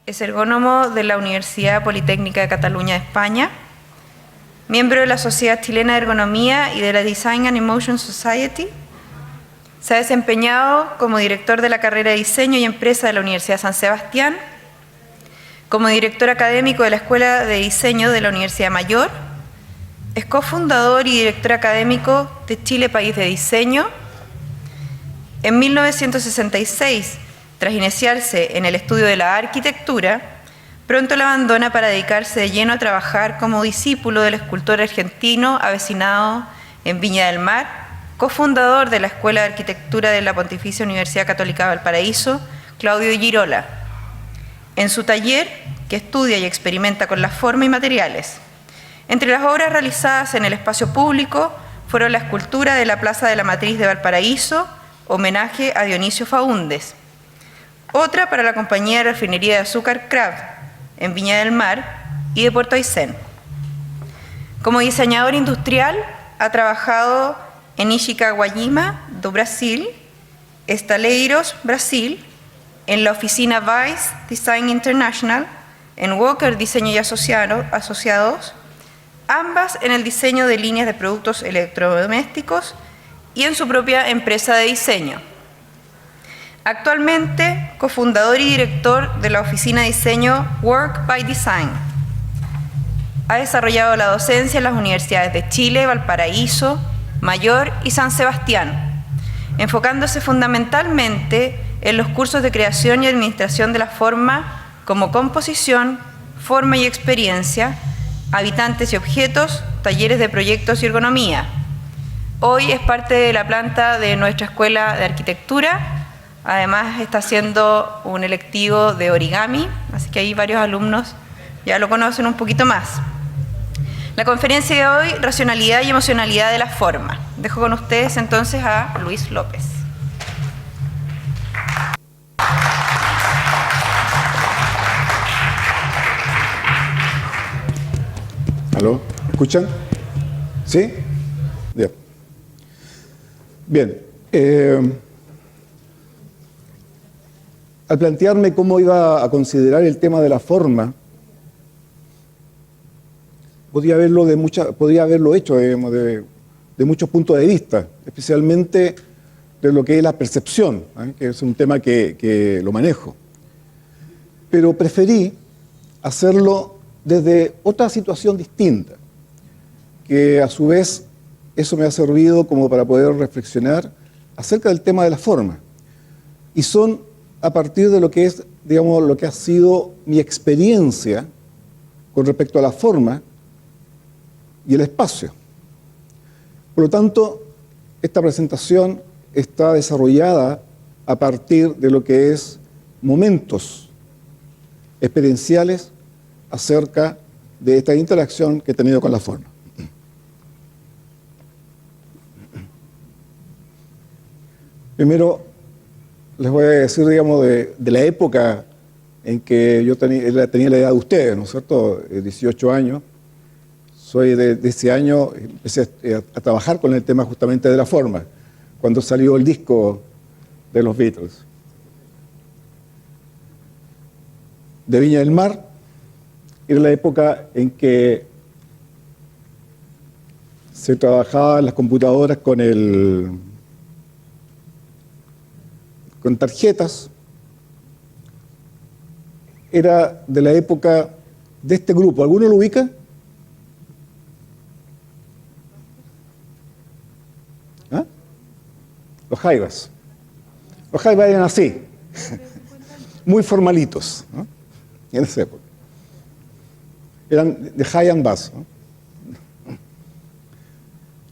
Es ergónomo de la Universidad Politécnica de Cataluña, España. Miembro de la Sociedad Chilena de Ergonomía y de la Design and Emotion Society. Se ha desempeñado como director de la carrera de Diseño y Empresa de la Universidad San Sebastián, como director académico de la Escuela de Diseño de la Universidad Mayor. Es cofundador y director académico de Chile País de Diseño. En 1966, tras iniciarse en el estudio de la arquitectura, pronto la abandona para dedicarse de lleno a trabajar como discípulo del escultor argentino avecinado en Viña del Mar, cofundador de la Escuela de Arquitectura de la Pontificia Universidad Católica de Valparaíso, Claudio Girola. En su taller, que estudia y experimenta con la forma y materiales. Entre las obras realizadas en el espacio público fueron la escultura de la Plaza de la Matriz de Valparaíso, homenaje a Dionisio Faúndez. Otra para la compañía de refinería de azúcar Kraft, en Viña del Mar, y de Puerto Aysén. Como diseñador industrial, ha trabajado en Ishikawa-jima, do Brasil, Estaleiros, Brasil, en la oficina Vice Design International, en Walker Diseño y Asociados, ambas en el diseño de líneas de productos electrodomésticos y en su propia empresa de diseño. Actualmente, cofundador y director de la oficina de diseño Work by Design. Ha desarrollado la docencia en las universidades de Chile, Valparaíso, Mayor y San Sebastián, enfocándose fundamentalmente en los cursos de creación y administración de la forma como composición, forma y experiencia, habitantes y objetos, talleres de proyectos y ergonomía. Hoy es parte de la planta de nuestra Escuela de Arquitectura. Además está haciendo un electivo de origami, así que ahí varios alumnos ya lo conocen un poquito más. La conferencia de hoy, racionalidad y emocionalidad de la forma. Dejo con ustedes entonces a Luis López. ¿Aló? ¿Escuchan? ¿Sí? Bien. Al plantearme cómo iba a considerar el tema de la forma, podría haberlo hecho digamos, de muchos puntos de vista, especialmente de lo que es la percepción, que es un tema que lo manejo. Pero preferí hacerlo desde otra situación distinta, que a su vez eso me ha servido como para poder reflexionar acerca del tema de la forma. Y son a partir de lo que es, digamos, lo que ha sido mi experiencia con respecto a la forma y el espacio. Por lo tanto, esta presentación está desarrollada a partir de lo que es momentos experienciales acerca de esta interacción que he tenido con la forma. Primero, les voy a decir, digamos, de la época en que yo tenía la edad de ustedes, ¿no es cierto? 18 años. Soy de ese año, empecé a trabajar con el tema justamente de la forma, cuando salió el disco de los Beatles. De Viña del Mar, era la época en que se trabajaba en las computadoras con tarjetas. Era de la época de este grupo. ¿Alguno lo ubica? ¿Ah? Los Jaivas. Los Jaivas eran así, muy formalitos, ¿no? En esa época. Eran de high and bass, ¿no?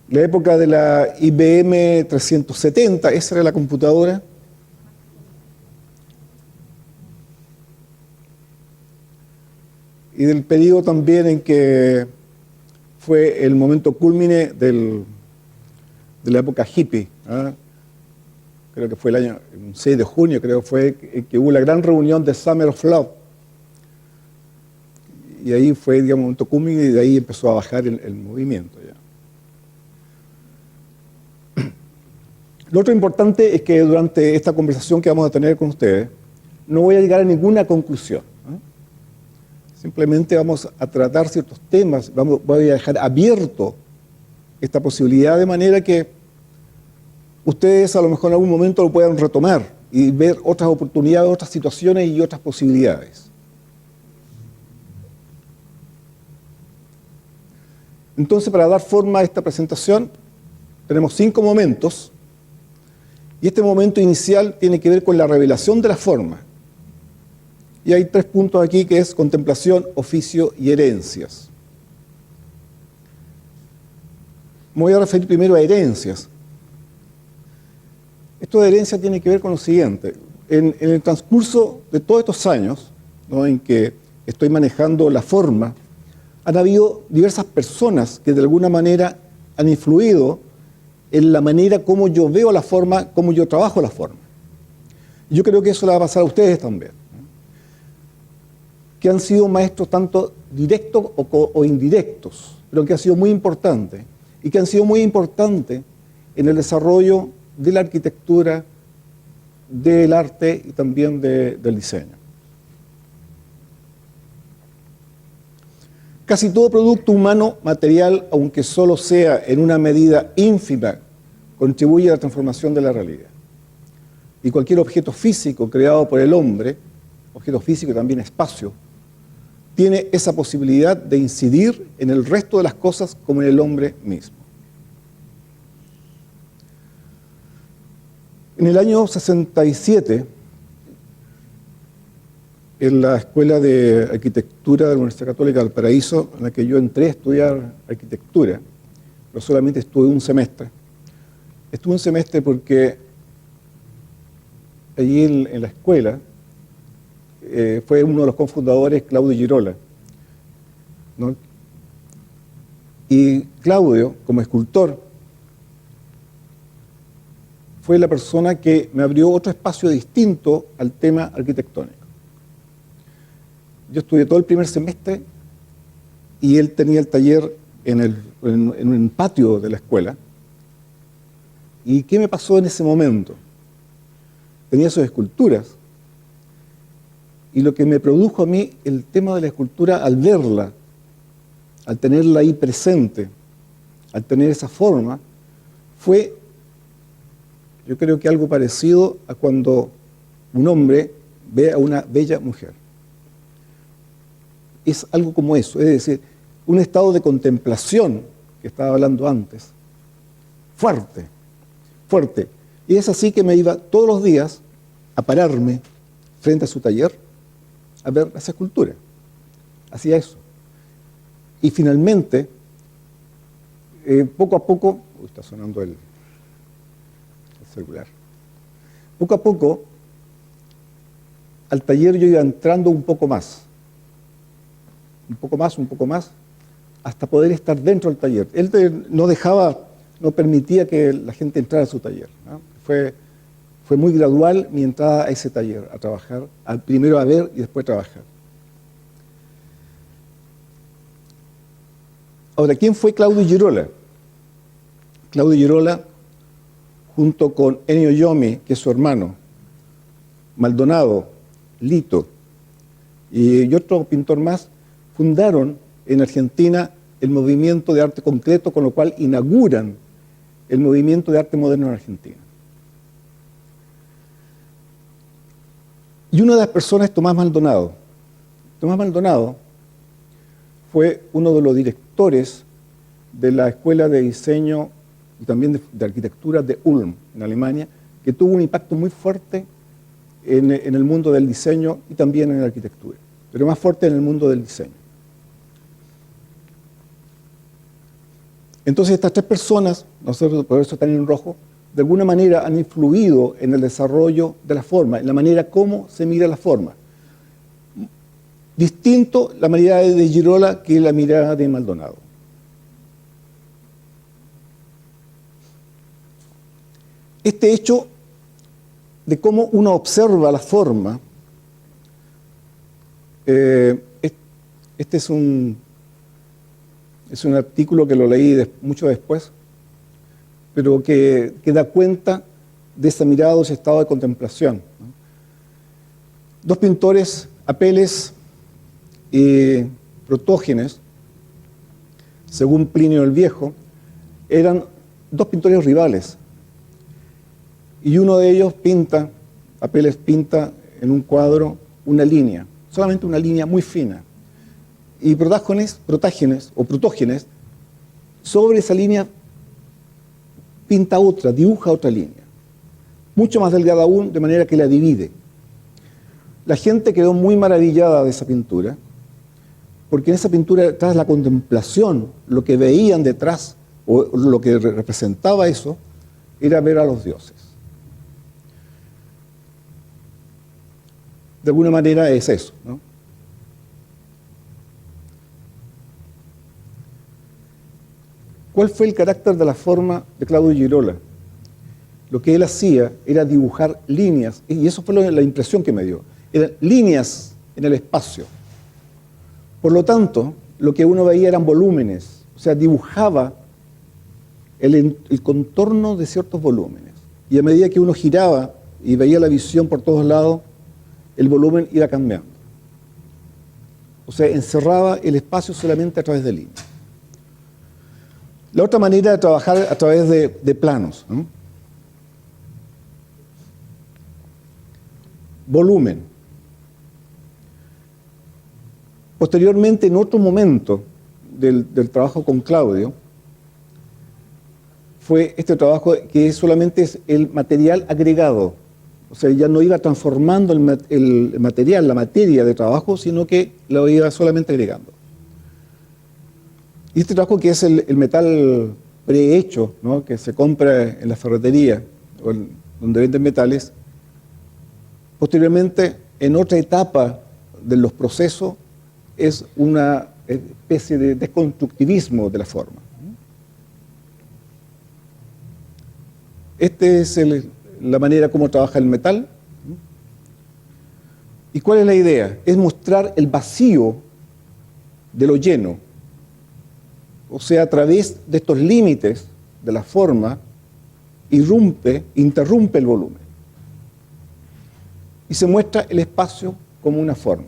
La época de la IBM 370, esa era la computadora. Y del periodo también en que fue el momento cúlmine de la época hippie, ¿eh? Creo que fue el año 6 de junio, creo que fue que hubo la gran reunión de Summer of Love. Y ahí fue, digamos, un momento cúlmine y de ahí empezó a bajar el movimiento. Ya. Lo otro importante es que durante esta conversación que vamos a tener con ustedes, no voy a llegar a ninguna conclusión, ¿eh? Simplemente vamos a tratar ciertos temas, voy a dejar abierto esta posibilidad de manera que ustedes a lo mejor en algún momento lo puedan retomar y ver otras oportunidades, otras situaciones y otras posibilidades. Entonces, para dar forma a esta presentación, tenemos 5 momentos, y este momento inicial tiene que ver con la revelación de la forma. Y hay 3 puntos aquí, que es contemplación, oficio y herencias. Me voy a referir primero a herencias. Esto de herencia tiene que ver con lo siguiente. En el transcurso de todos estos años, ¿no?, en que estoy manejando la forma, han habido diversas personas que de alguna manera han influido en la manera como yo veo la forma, como yo trabajo la forma. Yo creo que eso le va a pasar a ustedes también, ¿no?, que han sido maestros tanto directos o indirectos, pero que han sido muy importantes, y que han sido muy importantes en el desarrollo de la arquitectura, del arte y también del diseño. Casi todo producto humano material, aunque solo sea en una medida ínfima, contribuye a la transformación de la realidad. Y cualquier objeto físico creado por el hombre, objeto físico y también espacio, tiene esa posibilidad de incidir en el resto de las cosas como en el hombre mismo. En el año 67, en la Escuela de Arquitectura de la Universidad Católica de Valparaíso, en la que yo entré a estudiar arquitectura, pero solamente estuve un semestre. Estuve un semestre porque allí en la escuela fue uno de los cofundadores, Claudio Girola, ¿no? Y Claudio, como escultor, fue la persona que me abrió otro espacio distinto al tema arquitectónico. Yo estudié todo el primer semestre y él tenía el taller en un patio de la escuela. ¿Y qué me pasó en ese momento? Tenía sus esculturas, y lo que me produjo a mí el tema de la escultura al verla, al tenerla ahí presente, al tener esa forma, fue, yo creo que algo parecido a cuando un hombre ve a una bella mujer. Es algo como eso, es decir, un estado de contemplación que estaba hablando antes, fuerte, fuerte. Y es así que me iba todos los días a pararme frente a su taller a ver esa escultura. Hacía eso. Y finalmente, poco a poco, está sonando el celular, poco a poco, al taller yo iba entrando un poco más, hasta poder estar dentro del taller. Él no permitía que la gente entrara a su taller, ¿no? Fue muy gradual mi entrada a ese taller, a trabajar, primero a ver y después a trabajar. Ahora, ¿quién fue Claudio Girola? Claudio Girola, junto con Ennio Giomi, que es su hermano, Maldonado, Lito y otro pintor más, fundaron en Argentina el movimiento de arte concreto, con lo cual inauguran el movimiento de arte moderno en Argentina. Y una de las personas es Tomás Maldonado. Tomás Maldonado fue uno de los directores de la Escuela de Diseño y también de Arquitectura de Ulm, en Alemania, que tuvo un impacto muy fuerte en el mundo del diseño y también en la arquitectura, pero más fuerte en el mundo del diseño. Entonces estas 3 personas, nosotros por eso están en rojo, de alguna manera han influido en el desarrollo de la forma, en la manera como se mira la forma. Distinto la mirada de Girola que la mirada de Maldonado. Este hecho de cómo uno observa la forma, este es un artículo que lo leí mucho después, pero que da cuenta de esa mirada, de ese estado de contemplación, ¿no? 2 pintores, Apelles y Protógenes, según Plinio el Viejo, eran dos pintores rivales. Y uno de ellos Apeles pinta en un cuadro una línea, solamente una línea muy fina. Y Protógenes, sobre esa línea pinta otra, dibuja otra línea, mucho más delgada aún, de manera que la divide. La gente quedó muy maravillada de esa pintura, porque en esa pintura, tras la contemplación, lo que veían detrás, o lo que representaba eso, era ver a los dioses. De alguna manera es eso, ¿no? ¿Cuál fue el carácter de la forma de Claudio Girolamo? Lo que él hacía era dibujar líneas, y eso fue la impresión que me dio. Eran líneas en el espacio. Por lo tanto, lo que uno veía eran volúmenes, o sea, dibujaba el contorno de ciertos volúmenes. Y a medida que uno giraba y veía la visión por todos lados, el volumen iba cambiando. O sea, encerraba el espacio solamente a través de líneas. La otra manera de trabajar a través de planos, ¿no? Volumen. Posteriormente, en otro momento del trabajo con Claudio, fue este trabajo que solamente es el material agregado. O sea, ya no iba transformando el material, la materia de trabajo, sino que lo iba solamente agregando. Y este trabajo, que es el metal prehecho, ¿no?, que se compra en la ferretería o donde venden metales, posteriormente, en otra etapa de los procesos, es una especie de desconstructivismo de la forma. Esta es la manera como trabaja el metal. ¿Y cuál es la idea? Es mostrar el vacío de lo lleno. O sea, a través de estos límites de la forma, interrumpe el volumen. Y se muestra el espacio como una forma.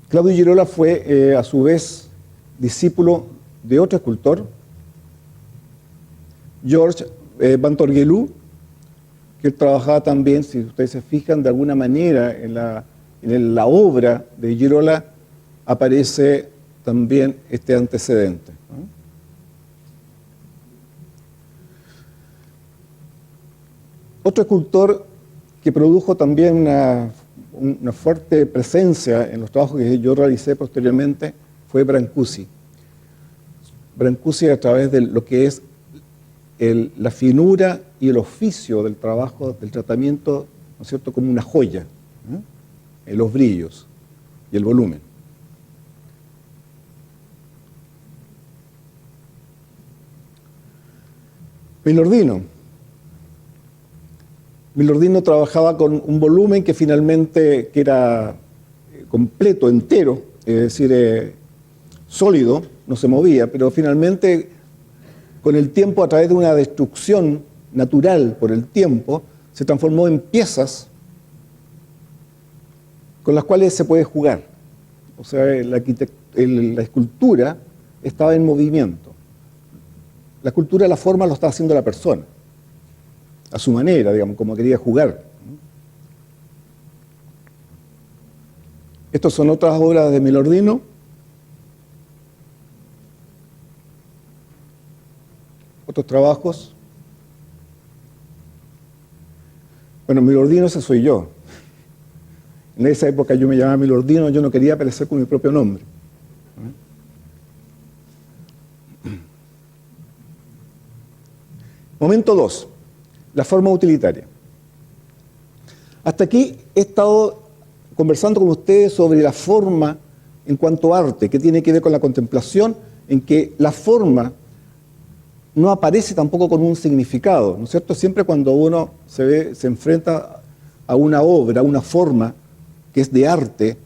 Claudio Girolamo fue, a su vez, discípulo de otro escultor, Georges Bantorguelou, que trabajaba también, si ustedes se fijan, de alguna manera en la obra de Girolamo aparece también este antecedente, ¿no? Otro escultor que produjo también una fuerte presencia en los trabajos que yo realicé posteriormente fue Brancusi. Brancusi, a través de lo que es la finura y el oficio del trabajo, del tratamiento, ¿no es cierto?, como una joya, ¿no?, en los brillos y el volumen. Milardino trabajaba con un volumen que finalmente era completo, entero, es decir, sólido, no se movía, pero finalmente con el tiempo, a través de una destrucción natural por el tiempo, se transformó en piezas con las cuales se puede jugar. O sea, la escultura estaba en movimiento. La escultura, la forma, lo estaba haciendo la persona, a su manera, digamos, como quería jugar. Estas son otras obras de Milardino. Otros trabajos. Bueno, Milardino, ese soy yo. En esa época yo me llamaba Milardino, yo no quería aparecer con mi propio nombre. Momento 2. La forma utilitaria. Hasta aquí he estado conversando con ustedes sobre la forma en cuanto a arte, que tiene que ver con la contemplación, en que la forma no aparece tampoco con un significado, ¿no es cierto? Siempre cuando uno se enfrenta a una obra, a una forma que es de arte,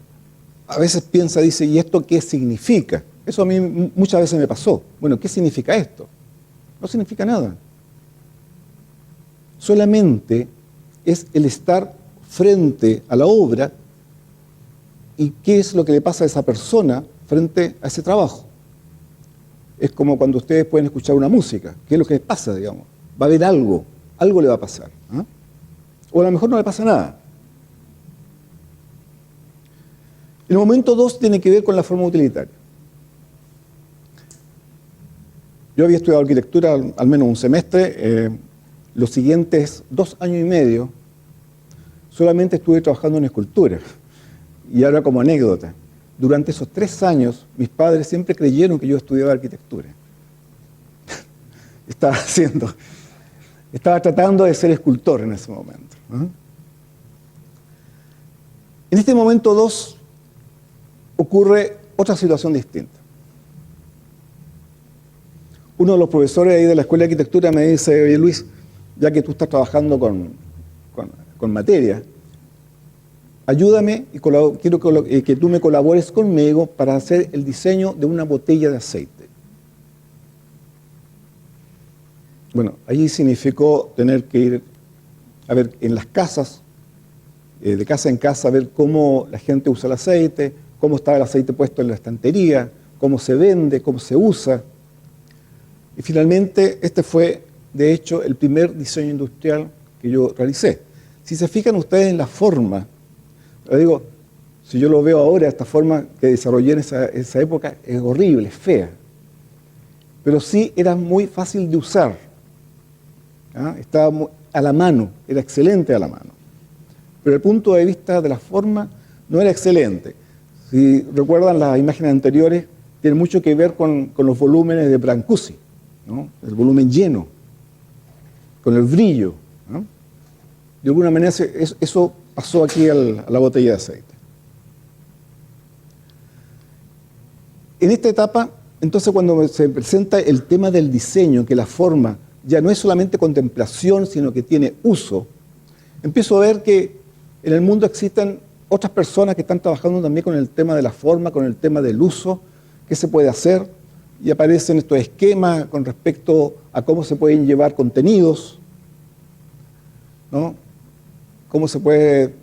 a veces piensa, dice, ¿y esto qué significa? Eso a mí muchas veces me pasó. Bueno, ¿qué significa esto? No significa nada. solamente es el estar frente a la obra y qué es lo que le pasa a esa persona frente a ese trabajo. Es como cuando ustedes pueden escuchar una música. ¿Qué es lo que les pasa, digamos? Va a haber algo le va a pasar. ¿Ah? O a lo mejor no le pasa nada. El momento 2 tiene que ver con la forma utilitaria. Yo había estudiado arquitectura al menos un semestre. Los siguientes 2 años y medio solamente estuve trabajando en escultura. Y ahora como anécdota, durante esos 3 años mis padres siempre creyeron que yo estudiaba arquitectura. Estaba tratando de ser escultor en ese momento. ¿No? En este momento 2 ocurre otra situación distinta. Uno de los profesores ahí de la Escuela de Arquitectura me dice: oye Luis, ya que tú estás trabajando con materia, ayúdame y quiero que tú me colabores conmigo para hacer el diseño de una botella de aceite. Bueno, allí significó tener que ir a ver en las casas, de casa en casa, a ver cómo la gente usa el aceite, cómo estaba el aceite puesto en la estantería, cómo se vende, cómo se usa. Y finalmente este fue, de hecho, el primer diseño industrial que yo realicé. Si se fijan ustedes en la forma, les digo, si yo lo veo ahora, esta forma que desarrollé en esa época es horrible, es fea. Pero sí era muy fácil de usar. ¿Ah? Estaba a la mano, era excelente a la mano. Pero el punto de vista de la forma no era excelente. Si recuerdan las imágenes anteriores, tiene mucho que ver con los volúmenes de Brancusi, ¿no? El volumen lleno, con el brillo, ¿no? De alguna manera eso pasó aquí a la botella de aceite. En esta etapa, entonces, cuando se presenta el tema del diseño, que la forma ya no es solamente contemplación, sino que tiene uso, empiezo a ver que en el mundo existen otras personas que están trabajando también con el tema de la forma, con el tema del uso, qué se puede hacer, y aparecen estos esquemas con respecto a cómo se pueden llevar contenidos, ¿no? Cómo se puede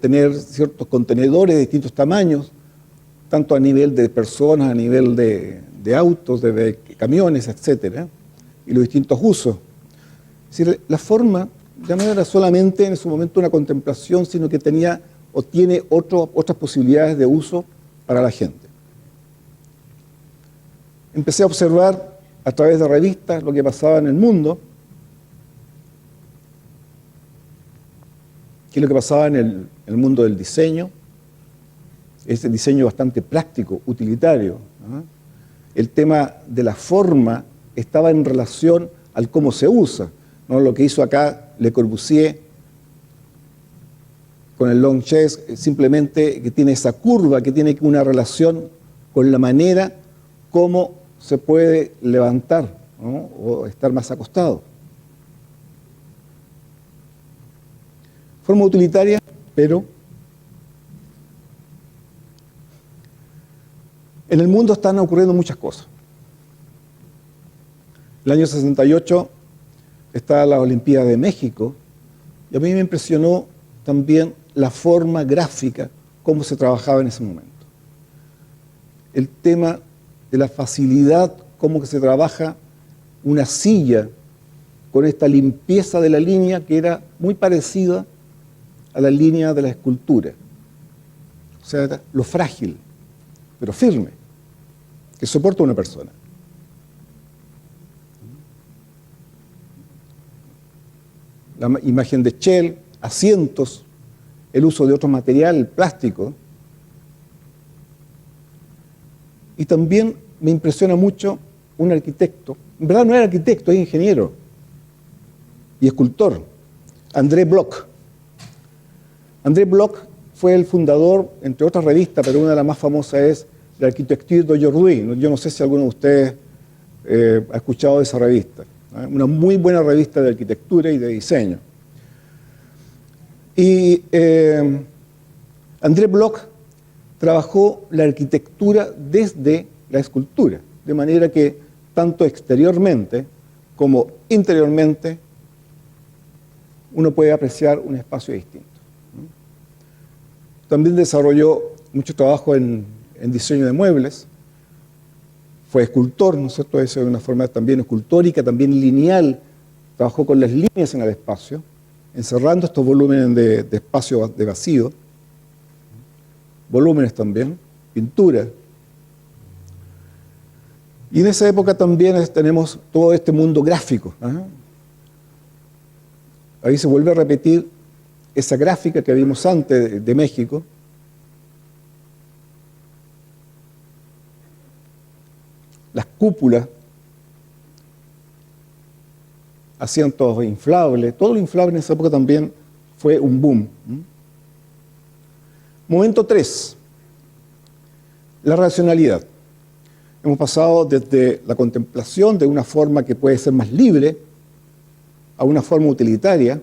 tener ciertos contenedores de distintos tamaños, tanto a nivel de personas, a nivel de autos, de camiones, etcétera, y los distintos usos. Es decir, la forma ya no era solamente en ese momento una contemplación, sino que tenía o tiene otras posibilidades de uso para la gente. Empecé a observar a través de revistas lo que pasaba en el mundo, qué es lo que pasaba en el mundo del diseño, ese diseño bastante práctico, utilitario, ¿no? El tema de la forma estaba en relación al cómo se usa, ¿no? Lo que hizo acá Le Corbusier con el long chaise, simplemente que tiene esa curva, que tiene una relación con la manera como se puede levantar, ¿no? O estar más acostado. Forma utilitaria, pero en el mundo están ocurriendo muchas cosas. El año 68 está la Olimpiada de México, y a mí me impresionó también la forma gráfica, cómo se trabajaba en ese momento. El tema de la facilidad, cómo que se trabaja una silla con esta limpieza de la línea que era muy parecida a la línea de la escultura. O sea, lo frágil, pero firme, que soporta una persona. La imagen de Shell, asientos, el uso de otro material, el plástico. Y también me impresiona mucho un arquitecto, en verdad no era arquitecto, es ingeniero y escultor, André Bloch. André Bloch fue el fundador, entre otras revistas, pero una de las más famosas es la Architecture d'aujourd'hui. Yo no sé si alguno de ustedes ha escuchado de esa revista. Una muy buena revista de arquitectura y de diseño. Y André Bloch trabajó la arquitectura desde la escultura, de manera que tanto exteriormente como interiormente uno puede apreciar un espacio distinto. También desarrolló mucho trabajo en diseño de muebles. Fue escultor, ¿no es cierto? Eso de una forma también escultórica, también lineal. Trabajó con las líneas en el espacio, encerrando estos volúmenes de espacio de vacío. Volúmenes también, pintura. Y en esa época también tenemos todo este mundo gráfico. Ahí se vuelve a repetir esa gráfica que vimos antes de México. Las cúpulas hacían todo inflable. Todo lo inflable en esa época también fue un boom. Momento 3. La racionalidad. Hemos pasado desde la contemplación de una forma que puede ser más libre a una forma utilitaria.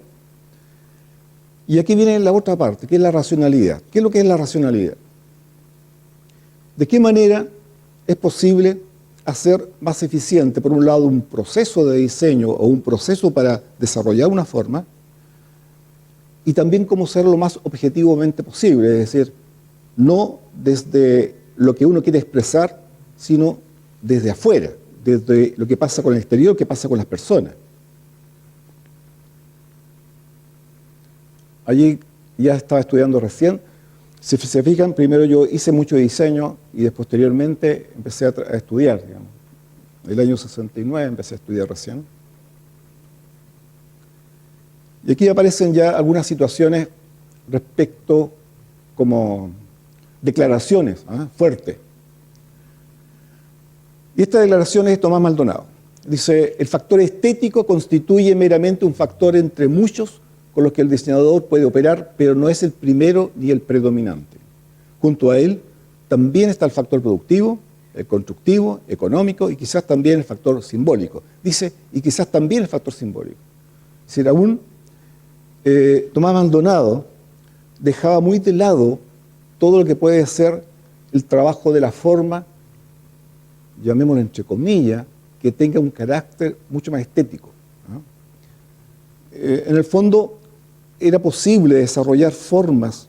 Y aquí viene la otra parte, que es la racionalidad. ¿Qué es lo que es la racionalidad? ¿De qué manera es posible hacer más eficiente, por un lado, un proceso de diseño o un proceso para desarrollar una forma, y también cómo ser lo más objetivamente posible, es decir, no desde lo que uno quiere expresar, sino desde afuera, desde lo que pasa con el exterior, qué pasa con las personas. Allí ya estaba estudiando recién. Si se fijan, primero yo hice mucho diseño y posteriormente empecé a estudiar, digamos. El año 69 empecé a estudiar recién. Y aquí aparecen ya algunas situaciones respecto como declaraciones fuertes. Y esta declaración es de Tomás Maldonado. Dice, el factor estético constituye meramente un factor entre muchos con los que el diseñador puede operar, pero no es el primero ni el predominante. Junto a él también está el factor productivo, el constructivo, económico y quizás también el factor simbólico. Dice, y quizás también el factor simbólico. Es decir, aún Tomás Maldonado dejaba muy de lado todo lo que puede ser el trabajo de la forma, llamémoslo entre comillas, que tenga un carácter mucho más estético. En el fondo, era posible desarrollar formas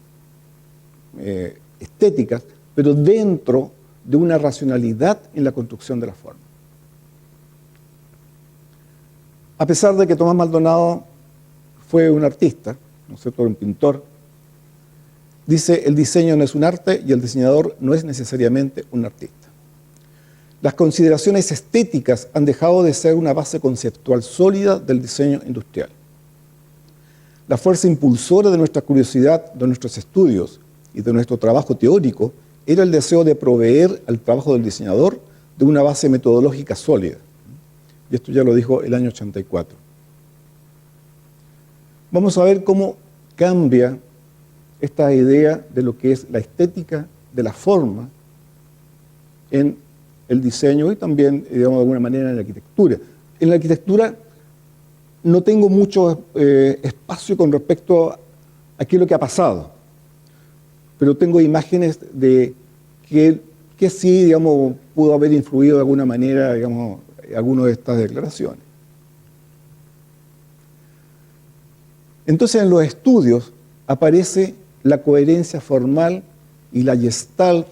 estéticas, pero dentro de una racionalidad en la construcción de la forma. A pesar de que Tomás Maldonado fue un artista, ¿no es cierto?, un pintor, dice, el diseño no es un arte y el diseñador no es necesariamente un artista. Las consideraciones estéticas han dejado de ser una base conceptual sólida del diseño industrial. La fuerza impulsora de nuestra curiosidad, de nuestros estudios y de nuestro trabajo teórico era el deseo de proveer al trabajo del diseñador de una base metodológica sólida. Y esto ya lo dijo el año 84. Vamos a ver cómo cambia esta idea de lo que es la estética de la forma en el diseño y también, digamos, de alguna manera en la arquitectura. En la arquitectura no tengo mucho espacio con respecto a qué es lo que ha pasado, pero tengo imágenes de que sí, digamos, pudo haber influido de alguna manera, digamos, alguna de estas declaraciones. Entonces, en los estudios aparece la coherencia formal y la gestalt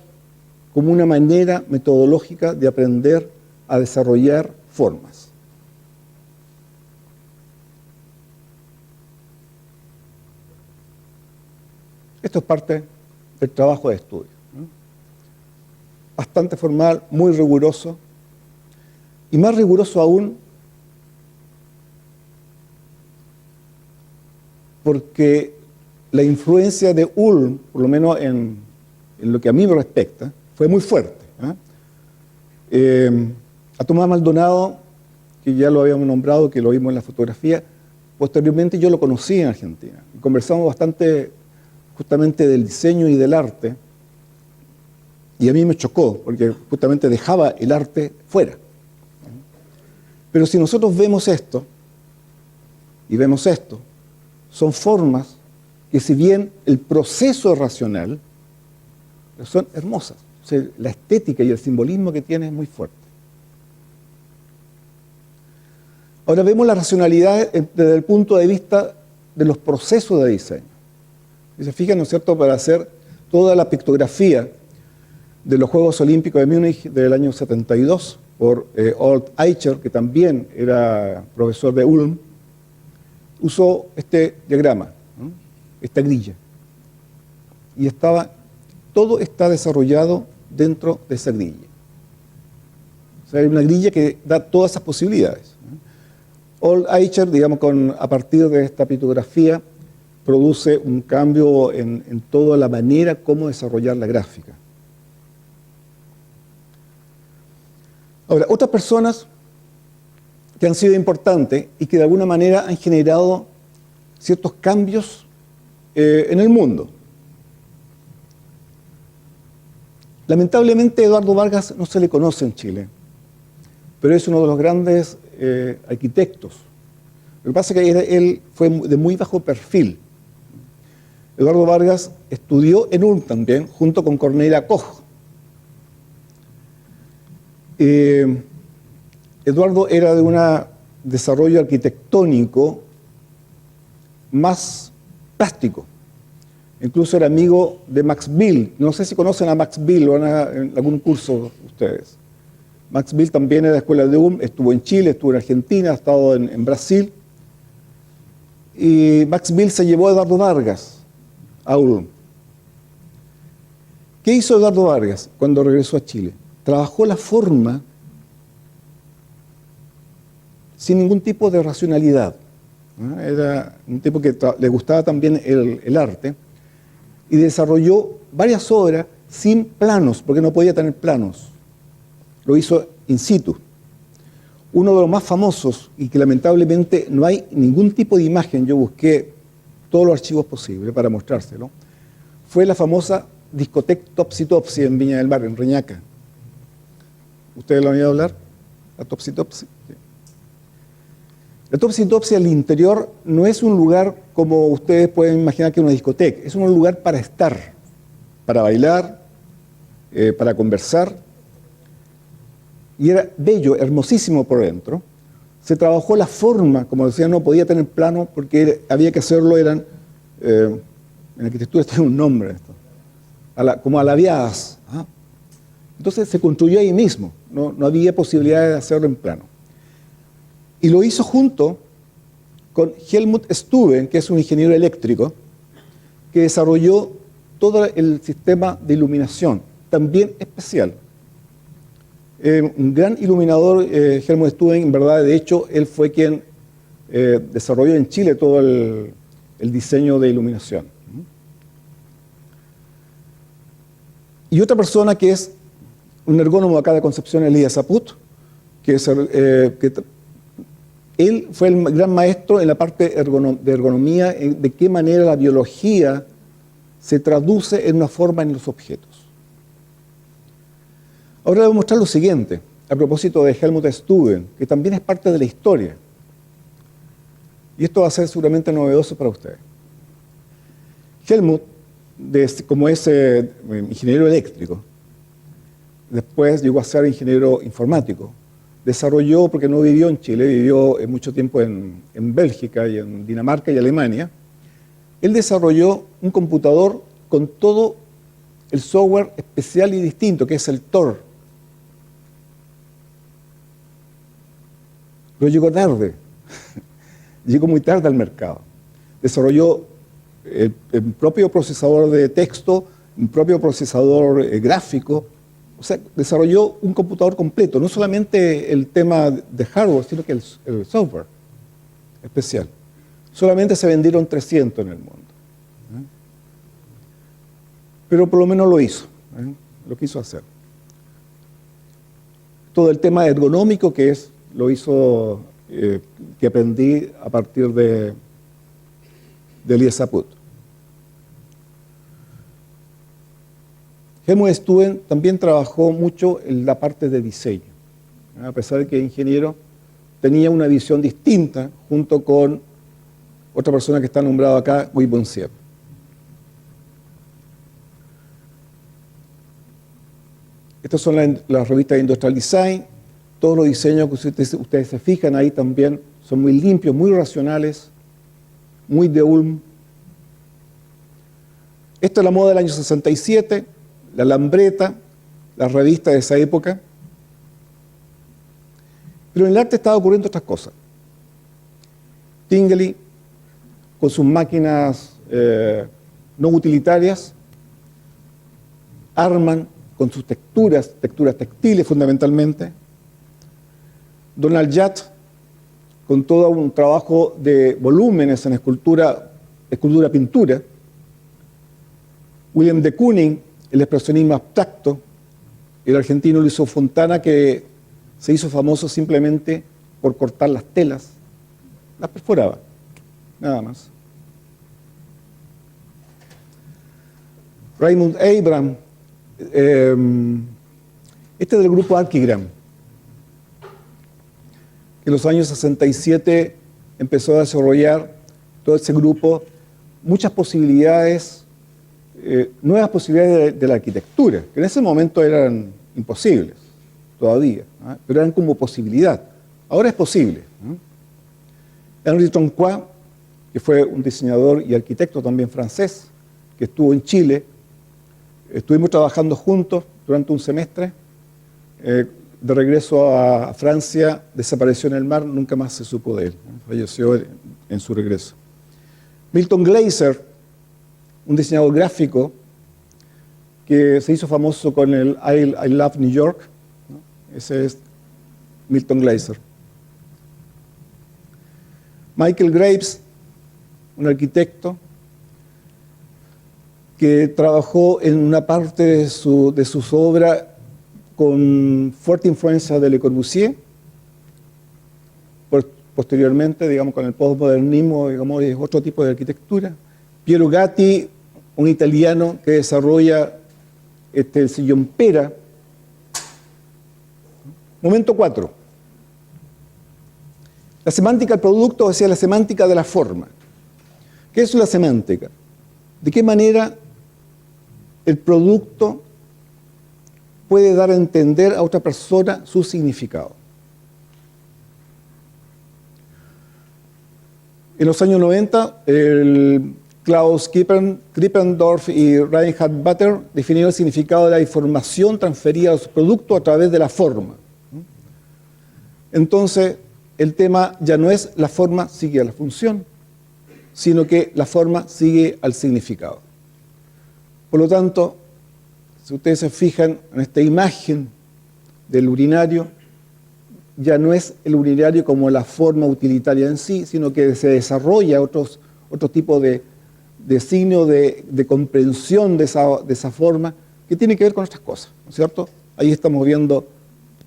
como una manera metodológica de aprender a desarrollar formas. Esto es parte del trabajo de estudio, ¿no? Bastante formal, muy riguroso, y más riguroso aún porque la influencia de Ulm, por lo menos en lo que a mí me respecta, fue muy fuerte. A Tomás Maldonado, que ya lo habíamos nombrado, que lo vimos en la fotografía, posteriormente yo lo conocí en Argentina. Conversamos bastante justamente del diseño y del arte, y a mí me chocó, porque justamente dejaba el arte fuera. Pero si nosotros vemos esto, y vemos esto, son formas que si bien el proceso es racional, son hermosas. O sea, la estética y el simbolismo que tiene es muy fuerte. Ahora vemos la racionalidad desde el punto de vista de los procesos de diseño. Y se fijan, ¿no es cierto?, para hacer toda la pictografía de los Juegos Olímpicos de Múnich del año 72 por Old Eicher, que también era profesor de Ulm, usó este diagrama, ¿no?, esta grilla. Y todo está desarrollado dentro de esa grilla. O sea, hay una grilla que da todas esas posibilidades. Old Eicher, digamos, a partir de esta pictografía, produce un cambio en toda la manera como desarrollar la gráfica. Ahora, otras personas que han sido importantes y que de alguna manera han generado ciertos cambios en el mundo. Lamentablemente, Eduardo Vargas no se le conoce en Chile, pero es uno de los grandes arquitectos. Lo que pasa es que él fue de muy bajo perfil. Eduardo Vargas estudió en Ulm también, junto con Cornelia Koch. Eduardo era de un desarrollo arquitectónico más plástico. Incluso era amigo de Max Bill. No sé si conocen a Max Bill o en algún curso ustedes. Max Bill también era de la escuela de Ulm, estuvo en Chile, estuvo en Argentina, ha estado en Brasil. Y Max Bill se llevó a Eduardo Vargas a Ulm. ¿Qué hizo Eduardo Vargas cuando regresó a Chile? Trabajó la forma sin ningún tipo de racionalidad. Era un tipo que le gustaba también el arte y desarrolló varias obras sin planos, porque no podía tener planos. Lo hizo in situ. Uno de los más famosos, y que lamentablemente no hay ningún tipo de imagen, yo busqué todos los archivos posibles para mostrárselo, fue la famosa discoteca Topsy Topsy en Viña del Mar, en Reñaca. ¿Ustedes lo han oído hablar? La Topsy Topsy. Sí. La Topsy Topsy al interior no es un lugar como ustedes pueden imaginar que es una discoteca, es un lugar para estar, para bailar, para conversar. Y era bello, hermosísimo por dentro. Se trabajó la forma, como decía, no podía tener plano porque había que hacerlo, en arquitectura tiene un nombre esto, como alaviadas. ¿Ah? Entonces se construyó ahí mismo, no había posibilidad de hacerlo en plano. Y lo hizo junto con Helmut Stuben, que es un ingeniero eléctrico, que desarrolló todo el sistema de iluminación, también especial. Un gran iluminador, Helmut Stuben, en verdad, de hecho, él fue quien desarrolló en Chile todo el diseño de iluminación. Y otra persona que es un ergónomo acá de Concepción, Elías Zaput, que él fue el gran maestro en la parte de ergonomía, de qué manera la biología se traduce en una forma en los objetos. Ahora les voy a mostrar lo siguiente, a propósito de Helmut Stuben, que también es parte de la historia. Y esto va a ser seguramente novedoso para ustedes. Helmut, como es ingeniero eléctrico, después llegó a ser ingeniero informático. Desarrolló, porque no vivió en Chile, vivió mucho tiempo en Bélgica y en Dinamarca y Alemania. Él desarrolló un computador con todo el software especial y distinto, que es el Tor. Pero llegó tarde, llegó muy tarde al mercado. Desarrolló el propio procesador de texto, un propio procesador gráfico. O sea, desarrolló un computador completo, no solamente el tema de hardware, sino que el software especial. Solamente se vendieron 300 en el mundo. Pero por lo menos lo hizo, lo quiso hacer. Todo el tema ergonómico lo hizo, que aprendí a partir de Elías Zaput. Helmut Stuben también trabajó mucho en la parte de diseño. A pesar de que es ingeniero, tenía una visión distinta junto con otra persona que está nombrada acá, Guy Bonsier. Estas son las revistas de Industrial Design. Todos los diseños que ustedes se fijan ahí también son muy limpios, muy racionales, muy de Ulm. Esto es la moda del año 67, la lambreta, las revistas de esa época. Pero en el arte estaba ocurriendo otras cosas. Tingley, con sus máquinas no utilitarias, Arman, con sus texturas textiles fundamentalmente, Donald Judd, con todo un trabajo de volúmenes en escultura-pintura, William de Kooning, el expresionismo abstracto, el argentino Luis Fontana, que se hizo famoso simplemente por cortar las telas, las perforaba, nada más. Raymond Abram, este es del grupo Archigram, que en los años 67 empezó a desarrollar todo ese grupo muchas posibilidades, nuevas posibilidades de la arquitectura, que en ese momento eran imposibles todavía, ¿eh? Pero eran como posibilidad. Ahora es posible. Henri Troncois, que fue un diseñador y arquitecto también francés, que estuvo en Chile, estuvimos trabajando juntos durante un semestre. De regreso a Francia, desapareció en el mar, nunca más se supo de él. Falleció en su regreso. Milton Glaser, un diseñador gráfico que se hizo famoso con el I Love New York, ¿no? Ese es Milton Glaser. Michael Graves, un arquitecto que trabajó en una parte de sus obras con fuerte influencia de Le Corbusier. Posteriormente, digamos, con el postmodernismo, digamos, es otro tipo de arquitectura. Piero Gatti, un italiano que desarrolla el sillón pera. Momento 4. La semántica del producto, o sea, la semántica de la forma. ¿Qué es la semántica? ¿De qué manera el producto puede dar a entender a otra persona su significado? En los años 90, Klaus Krippendorf y Reinhard Butter definieron el significado de la información transferida a los productos a través de la forma. Entonces, el tema ya no es la forma sigue a la función, sino que la forma sigue al significado. Por lo tanto, si ustedes se fijan en esta imagen del urinario, ya no es el urinario como la forma utilitaria en sí, sino que se desarrolla otro tipo de signo de comprensión de esa forma que tiene que ver con otras cosas, ¿no es cierto? Ahí estamos viendo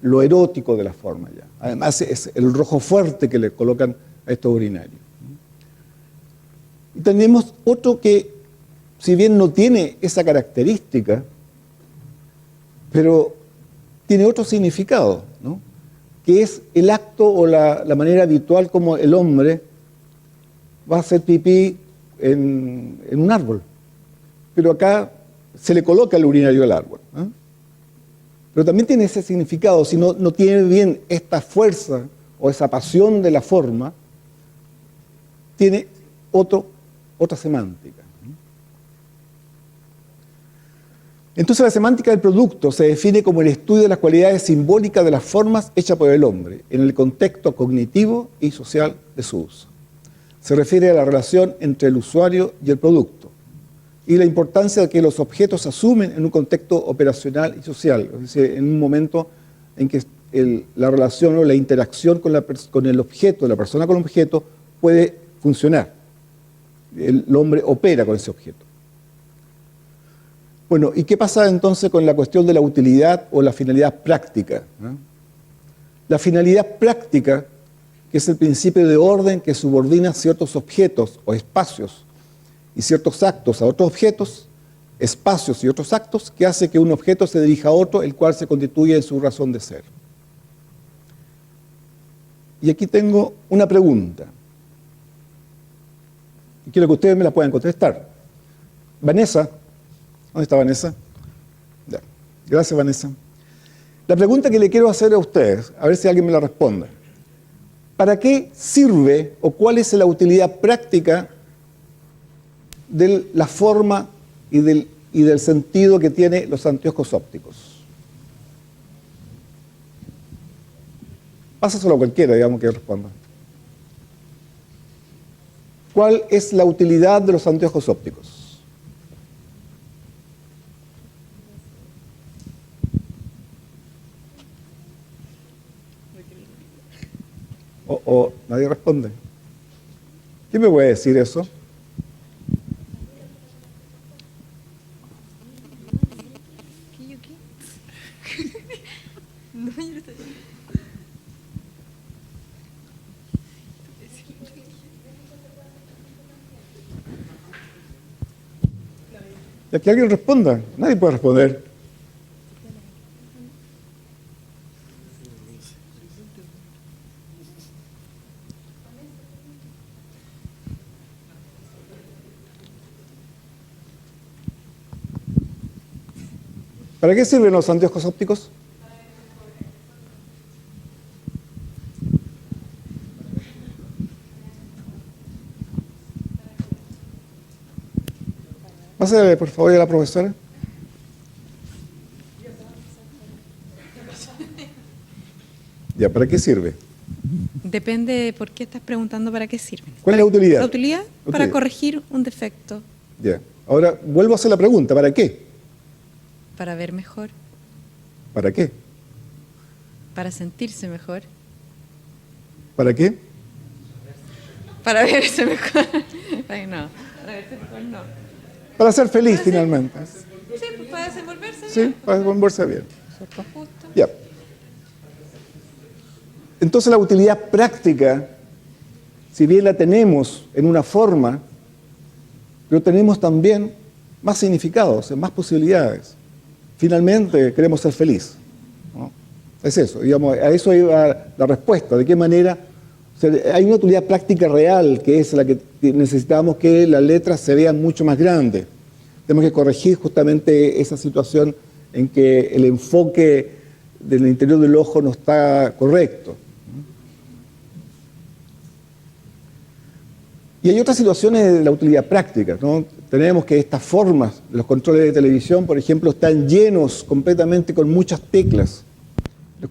lo erótico de la forma ya. Además es el rojo fuerte que le colocan a estos urinarios. Y tenemos otro que, si bien no tiene esa característica, pero tiene otro significado, ¿no? Que es el acto o la manera habitual como el hombre va a hacer pipí en un árbol. Pero acá se le coloca el urinario al árbol, ¿eh? Pero también tiene ese significado. Si no tiene bien esta fuerza o esa pasión de la forma, tiene otra semántica. Entonces la semántica del producto se define como el estudio de las cualidades simbólicas de las formas hechas por el hombre en el contexto cognitivo y social de su uso. Se refiere a la relación entre el usuario y el producto y la importancia de que los objetos se asumen en un contexto operacional y social, es decir, en un momento en que la relación o la interacción con el objeto, la persona con el objeto, puede funcionar. El hombre opera con ese objeto. Bueno, ¿y qué pasa entonces con la cuestión de la utilidad o la finalidad práctica? La finalidad práctica, que es el principio de orden que subordina ciertos objetos o espacios y ciertos actos a otros objetos, espacios y otros actos, que hace que un objeto se dirija a otro, el cual se constituye en su razón de ser. Y aquí tengo una pregunta, y quiero que ustedes me la puedan contestar. Vanessa, ¿dónde está Vanessa? Ya. Gracias, Vanessa. La pregunta que le quiero hacer a ustedes, a ver si alguien me la responde. ¿Para qué sirve o cuál es la utilidad práctica de la forma y del sentido que tienen los anteojos ópticos. Pásaselo a cualquiera, digamos, que responda. ¿Cuál es la utilidad de los anteojos ópticos? O nadie responde. ¿Quién me puede decir eso? Ya que alguien responda. Nadie puede responder. ¿Para qué sirven los anteojos ópticos? Pásale, por favor, a la profesora. Ya, ¿para qué sirve? Depende de por qué estás preguntando para qué sirven. ¿Cuál es la utilidad? La utilidad para corregir un defecto, Ya. Ahora vuelvo a hacer la pregunta, ¿para qué? para ver mejor, ¿Para qué? para sentirse mejor, ¿Para qué? para verse mejor. Ay, no, para verse mejor no. Para ser feliz, finalmente. Sí, pues para desenvolverse Sí, bien. para desenvolverse bien. ¿Cierto? Justo. Ya. Entonces la utilidad práctica, si bien la tenemos en una forma, pero tenemos también más significados, más posibilidades. Finalmente queremos ser feliz, ¿no? Es eso, digamos, a eso iba la respuesta. ¿De qué manera? O sea, hay una utilidad práctica real, que es la que necesitamos que las letras se vean mucho más grandes. Tenemos que corregir justamente esa situación en que el enfoque del interior del ojo no está correcto. Y hay otras situaciones de la utilidad práctica, ¿no? Tenemos que estas formas, los controles de televisión, por ejemplo, están llenos completamente con muchas teclas.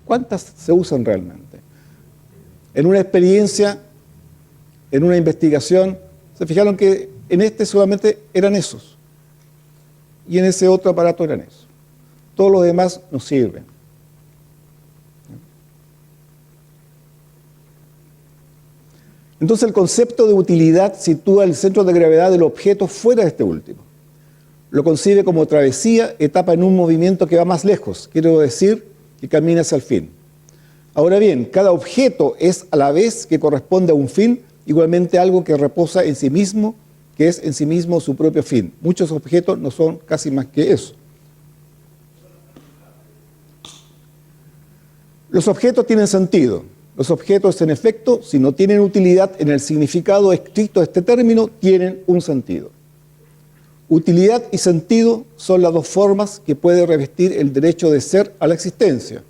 ¿Cuántas se usan realmente? En una experiencia, en una investigación, se fijaron que en este solamente eran esos. Y en ese otro aparato eran esos. Todos los demás nos sirven. Entonces el concepto de utilidad sitúa el centro de gravedad del objeto fuera de este último. Lo concibe como travesía, etapa en un movimiento que va más lejos, quiero decir, que camina hacia el fin. Ahora bien, cada objeto es a la vez que corresponde a un fin, igualmente algo que reposa en sí mismo, que es en sí mismo su propio fin. Muchos objetos no son casi más que eso. Los objetos tienen sentido. Los objetos, en efecto, si no tienen utilidad en el significado estricto de este término, tienen un sentido. Utilidad y sentido son las dos formas que puede revestir el derecho de ser a la existencia.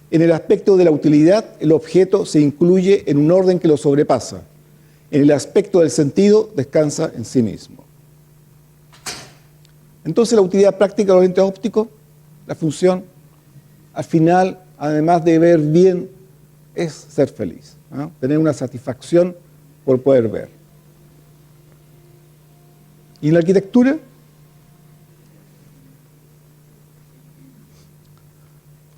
En el aspecto de la utilidad, el objeto se incluye en un orden que lo sobrepasa. En el aspecto del sentido, descansa en sí mismo. Entonces, la utilidad práctica de los lentes ópticos, la función, al final, además de ver bien, es ser feliz, ¿no? Tener una satisfacción por poder ver. ¿Y en la arquitectura?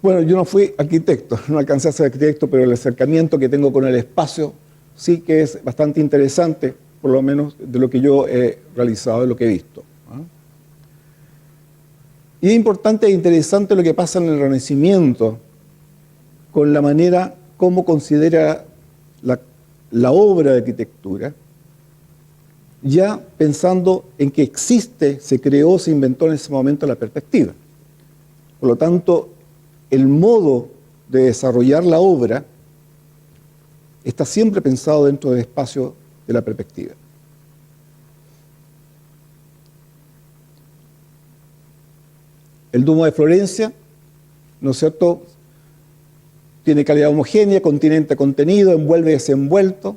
Bueno, yo no fui arquitecto, no alcancé a ser arquitecto, pero el acercamiento que tengo con el espacio sí que es bastante interesante, por lo menos de lo que yo he realizado, de lo que he visto, ¿no? Y es importante e interesante lo que pasa en el Renacimiento con la manera como considera la obra de arquitectura, ya pensando en que existe, se creó, se inventó en ese momento la perspectiva. Por lo tanto, el modo de desarrollar la obra está siempre pensado dentro del espacio de la perspectiva. El Duomo de Florencia, ¿no es cierto?, tiene calidad homogénea, continente contenido, envuelve y desenvuelto,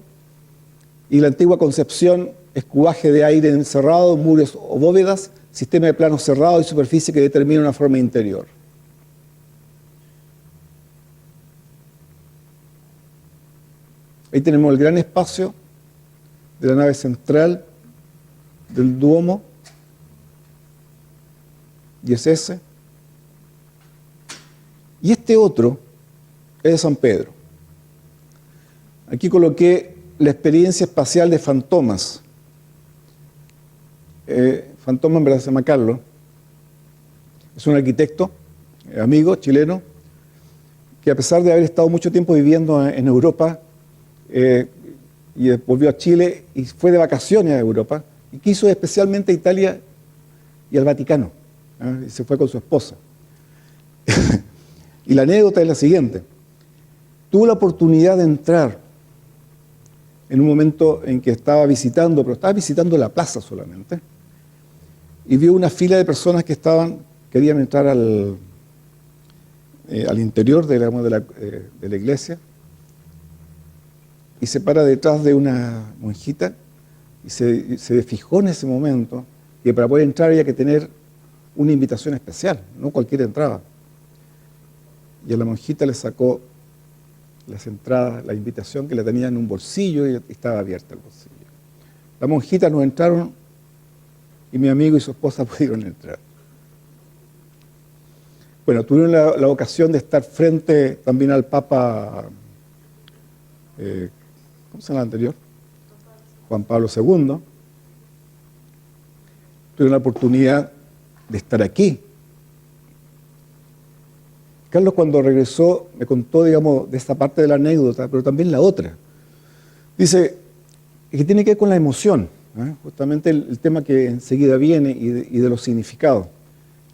y la antigua concepción escuaje de aire encerrado, muros o bóvedas, sistema de plano cerrado y superficie que determina una forma interior. Ahí tenemos el gran espacio de la nave central del Duomo, y es ese. Y este otro es de San Pedro. Aquí coloqué la experiencia espacial de Fantomas. Fantomas en verdad se llama Carlos. Es un arquitecto, amigo, chileno, que a pesar de haber estado mucho tiempo viviendo en Europa, y volvió a Chile y fue de vacaciones a Europa, y quiso especialmente a Italia y al Vaticano. Y se fue con su esposa. Y la anécdota es la siguiente. Tuvo la oportunidad de entrar en un momento en que estaba visitando, pero estaba visitando la plaza solamente, y vio una fila de personas que querían entrar al interior de la iglesia, y se para detrás de una monjita y se fijó en ese momento que para poder entrar había que tener una invitación especial, no cualquiera entraba. Y a la monjita le sacó las entradas, la invitación que la tenía en un bolsillo y estaba abierta el bolsillo. La monjita no entraron y mi amigo y su esposa pudieron entrar. Bueno, tuvieron la ocasión de estar frente también al Papa, ¿cómo se llama el anterior? Juan Pablo II. Tuvieron la oportunidad de estar aquí. Carlos, cuando regresó, me contó, digamos, de esta parte de la anécdota, pero también la otra. Dice que tiene que ver con la emoción, justamente el tema que enseguida viene y de los significados.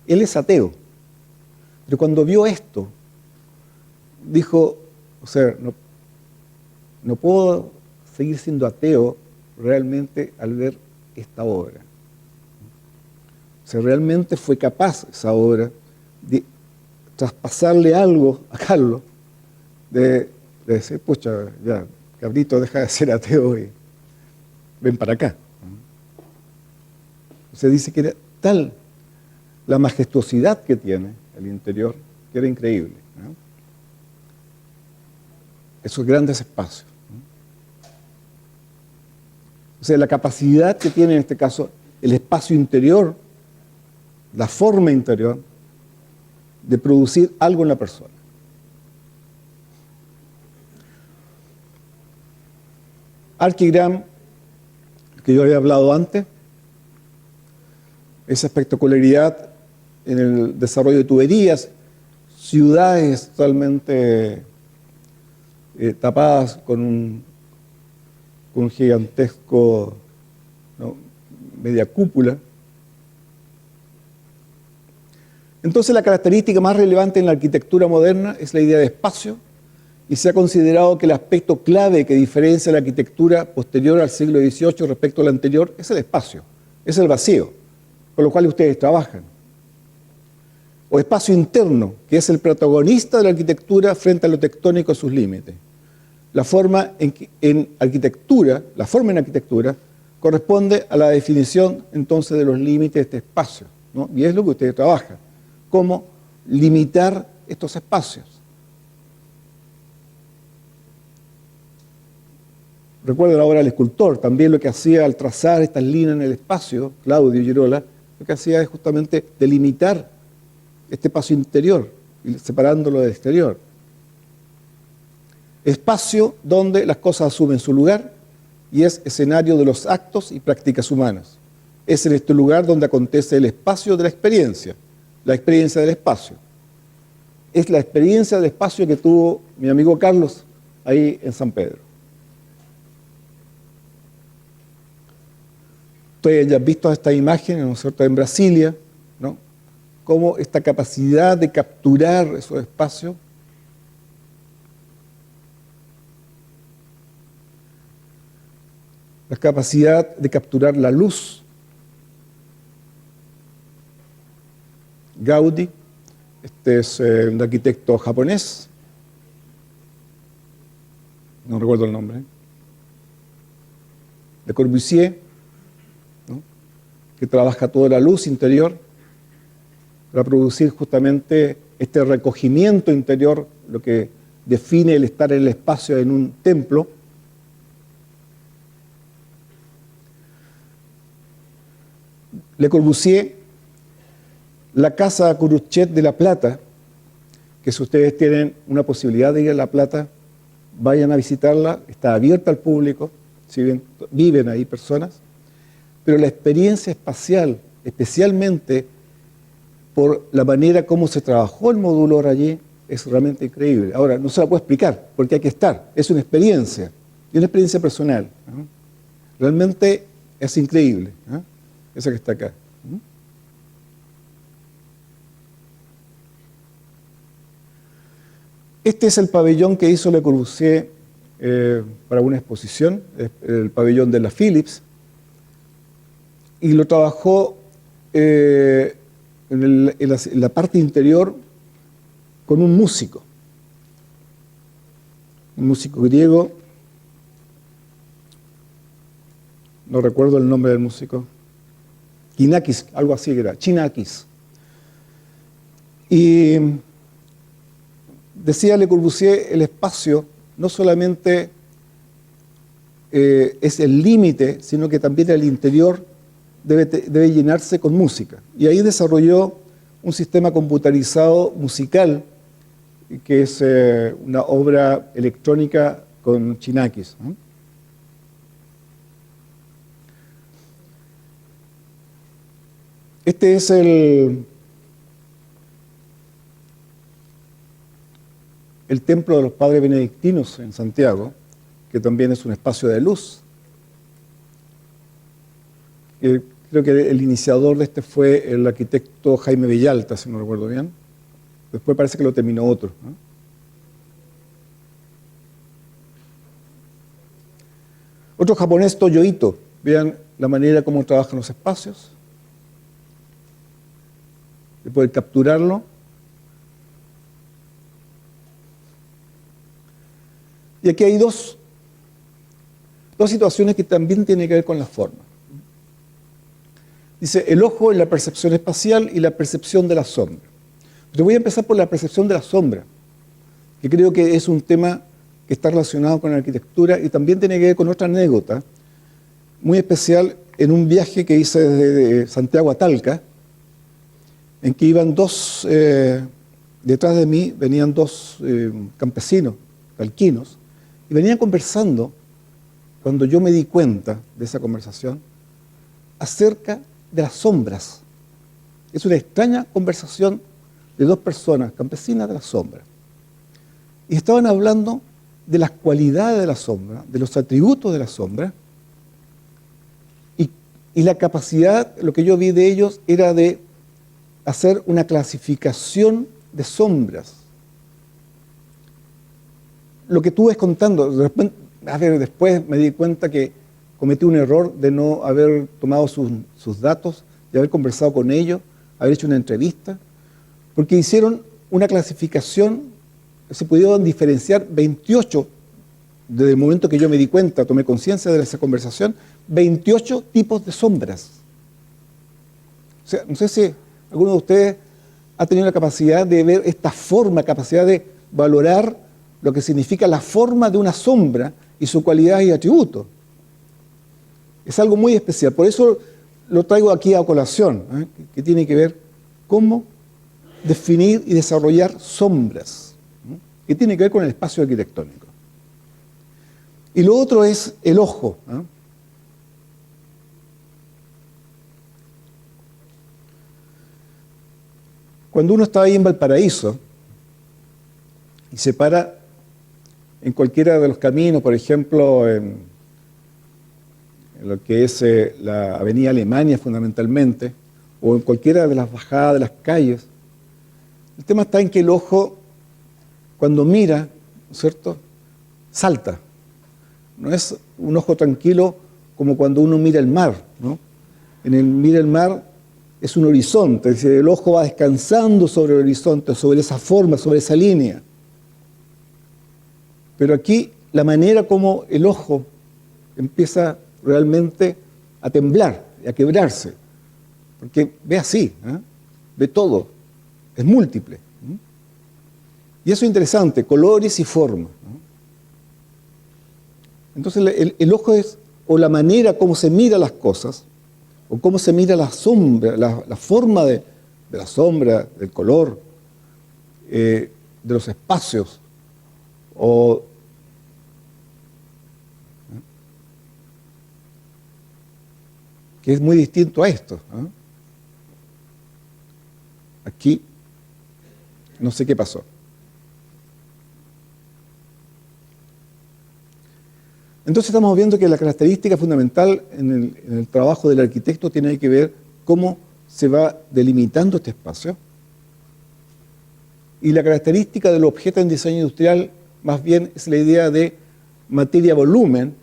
Él es ateo, pero cuando vio esto, dijo, o sea, no puedo seguir siendo ateo realmente al ver esta obra. O sea, realmente fue capaz esa obra de traspasarle algo a Carlos, de decir, pucha, ya, cabrito, deja de ser ateo y ven para acá. Se dice que era tal la majestuosidad que tiene el interior, que era increíble, ¿no? Esos grandes espacios. O sea, la capacidad que tiene en este caso el espacio interior, la forma interior, de producir algo en la persona. Archigram, que yo había hablado antes, esa espectacularidad en el desarrollo de tuberías, ciudades totalmente tapadas con un gigantesco, ¿no?, media cúpula. Entonces la característica más relevante en la arquitectura moderna es la idea de espacio, y se ha considerado que el aspecto clave que diferencia la arquitectura posterior al siglo XVIII respecto a la anterior es el espacio, es el vacío, con lo cual ustedes trabajan. O espacio interno, que es el protagonista de la arquitectura frente a lo tectónico a sus límites. La forma en arquitectura corresponde a la definición entonces de los límites de este espacio, ¿no? Y es lo que ustedes trabajan. Cómo limitar estos espacios. Recuerden ahora al escultor, también lo que hacía al trazar estas líneas en el espacio, Claudio Girola, lo que hacía es justamente delimitar este espacio interior, separándolo del exterior. Espacio donde las cosas asumen su lugar y es escenario de los actos y prácticas humanas. Es en este lugar donde acontece el espacio de la experiencia del espacio. Es la experiencia del espacio que tuvo mi amigo Carlos ahí en San Pedro. Ustedes ya han visto estas imágenes, ¿no es cierto?, en Brasilia, ¿no?, cómo esta capacidad de capturar esos espacios la capacidad de capturar la luz. Gaudí, este es un arquitecto japonés, no recuerdo el nombre. Le Corbusier, que trabaja toda la luz interior para producir justamente este recogimiento interior, lo que define el estar en el espacio en un templo. Le Corbusier, la Casa Khrushchev de La Plata, que si ustedes tienen una posibilidad de ir a La Plata, vayan a visitarla, está abierta al público, si bien viven ahí personas, pero la experiencia espacial, especialmente por la manera como se trabajó el modulador allí, es realmente increíble. Ahora, no se la puedo explicar, porque hay que estar, es una experiencia, y una experiencia personal. Realmente es increíble, esa que está acá. Este es el pabellón que hizo Le Corbusier para una exposición, el pabellón de la Philips, y lo trabajó en la parte interior con un músico griego, no recuerdo el nombre del músico, Xenakis, algo así era, Xenakis. Y decía Le Corbusier, el espacio no solamente es el límite, sino que también el interior debe llenarse con música. Y ahí desarrolló un sistema computarizado musical, que es una obra electrónica con Xenakis. Este es el templo de los padres benedictinos en Santiago, que también es un espacio de luz. Creo que el iniciador de este fue el arquitecto Jaime Villalta, si no recuerdo bien. Después parece que lo terminó otro. Otro japonés, Toyo Ito. Vean la manera como trabajan los espacios, de poder capturarlo. Y aquí hay dos situaciones que también tienen que ver con la forma. Dice, el ojo es la percepción espacial y la percepción de la sombra. Pero voy a empezar por la percepción de la sombra, que creo que es un tema que está relacionado con la arquitectura y también tiene que ver con otra anécdota muy especial en un viaje que hice desde Santiago a Talca, en que iban detrás de mí venían dos campesinos, talquinos, y venían conversando, cuando yo me di cuenta de esa conversación, acerca de las sombras. Es una extraña conversación de dos personas, campesinas de la sombra. Y estaban hablando de las cualidades de la sombra, de los atributos de la sombra, y la capacidad, lo que yo vi de ellos, era de hacer una clasificación de sombras. Lo que tú ves contando, después me di cuenta que cometí un error de no haber tomado sus datos, de haber conversado con ellos, haber hecho una entrevista, porque hicieron una clasificación, se pudieron diferenciar 28, desde el momento que yo me di cuenta, tomé conciencia de esa conversación, 28 tipos de sombras. O sea, no sé si alguno de ustedes ha tenido la capacidad de ver esta forma, capacidad de valorar lo que significa la forma de una sombra y su cualidad y atributos. Es algo muy especial, por eso lo traigo aquí a colación, que tiene que ver cómo definir y desarrollar sombras, que tiene que ver con el espacio arquitectónico. Y lo otro es el ojo. Cuando uno está ahí en Valparaíso y se para en cualquiera de los caminos, por ejemplo, en lo que es la Avenida Alemania fundamentalmente, o en cualquiera de las bajadas de las calles, el tema está en que el ojo, cuando mira, ¿no es cierto?, salta. No es un ojo tranquilo como cuando uno mira el mar, ¿no? Mira el mar es un horizonte, es decir, el ojo va descansando sobre el horizonte, sobre esa forma, sobre esa línea. Pero aquí la manera como el ojo empieza realmente a temblar, a quebrarse, porque ve así, ¿eh? Ve todo, es múltiple. ¿Eh? Y eso es interesante, colores y forma. ¿No? Entonces el ojo es, o la manera como se mira las cosas, o cómo se mira la sombra, la forma de la sombra, del color, de los espacios, o que es muy distinto a esto. ¿Eh? Aquí no sé qué pasó. Entonces estamos viendo que la característica fundamental en el trabajo del arquitecto tiene que ver cómo se va delimitando este espacio. Y la característica del objeto en diseño industrial más bien es la idea de materia-volumen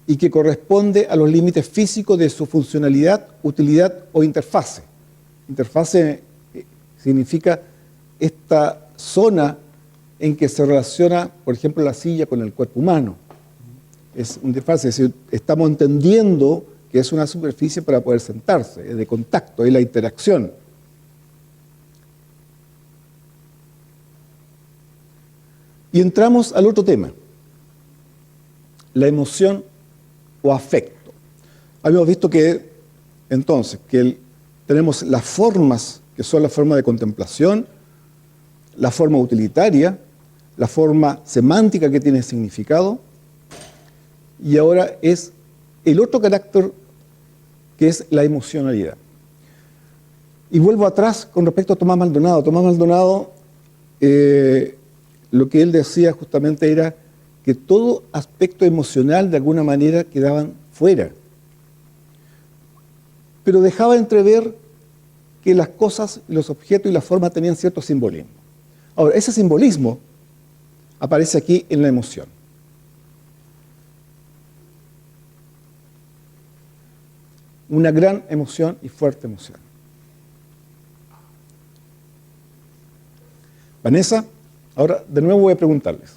y que corresponde a los límites físicos de su funcionalidad, utilidad o interfase. Interfase significa esta zona en que se relaciona, por ejemplo, la silla con el cuerpo humano. Es una interfase, es decir, estamos entendiendo que es una superficie para poder sentarse, es de contacto, es la interacción. Y entramos al otro tema, la emoción o afecto. Habíamos visto que, entonces, tenemos las formas, que son la forma de contemplación, la forma utilitaria, la forma semántica que tiene significado, y ahora es el otro carácter que es la emocionalidad. Y vuelvo atrás con respecto a Tomás Maldonado. Tomás Maldonado, lo que él decía justamente era que todo aspecto emocional de alguna manera quedaban fuera. Pero dejaba entrever que las cosas, los objetos y la forma tenían cierto simbolismo. Ahora, ese simbolismo aparece aquí en la emoción. Una gran emoción y fuerte emoción. Vanessa, ahora de nuevo voy a preguntarles.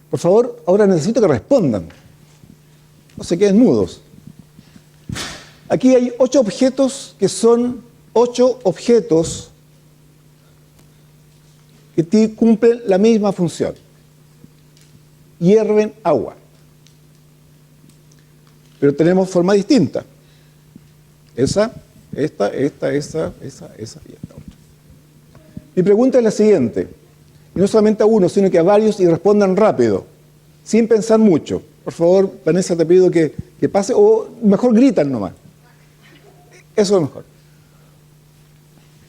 Por favor, ahora necesito que respondan. No se queden mudos. Aquí hay 8 objetos que son 8 objetos que cumplen la misma función. Hierven agua. Pero tenemos forma distinta. Esa, esta y esta otra. Mi pregunta es la siguiente. Y no solamente a uno, sino que a varios y respondan rápido, sin pensar mucho. Por favor, Vanessa, te pido que pase, o mejor gritan nomás. Eso es mejor.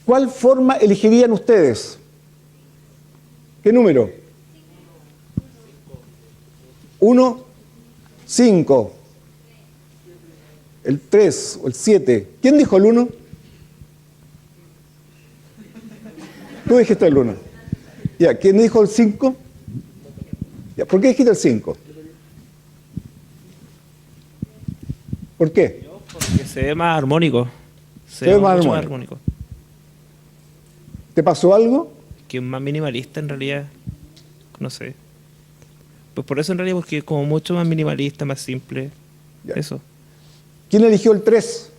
¿Cuál forma elegirían ustedes? ¿Qué número? 1, 5. El 3 o el 7. ¿Quién dijo el 1? Tú dijiste el 1. Ya, ¿quién dijo el 5? Ya, ¿por qué dijiste el 5? ¿Por qué? Porque se ve más armónico. Se ve más mucho armónico. ¿Te pasó algo? Que es más minimalista en realidad. No sé. Pues por eso en realidad, porque es como mucho más minimalista, más simple. Ya. Eso. ¿Quién eligió el 3?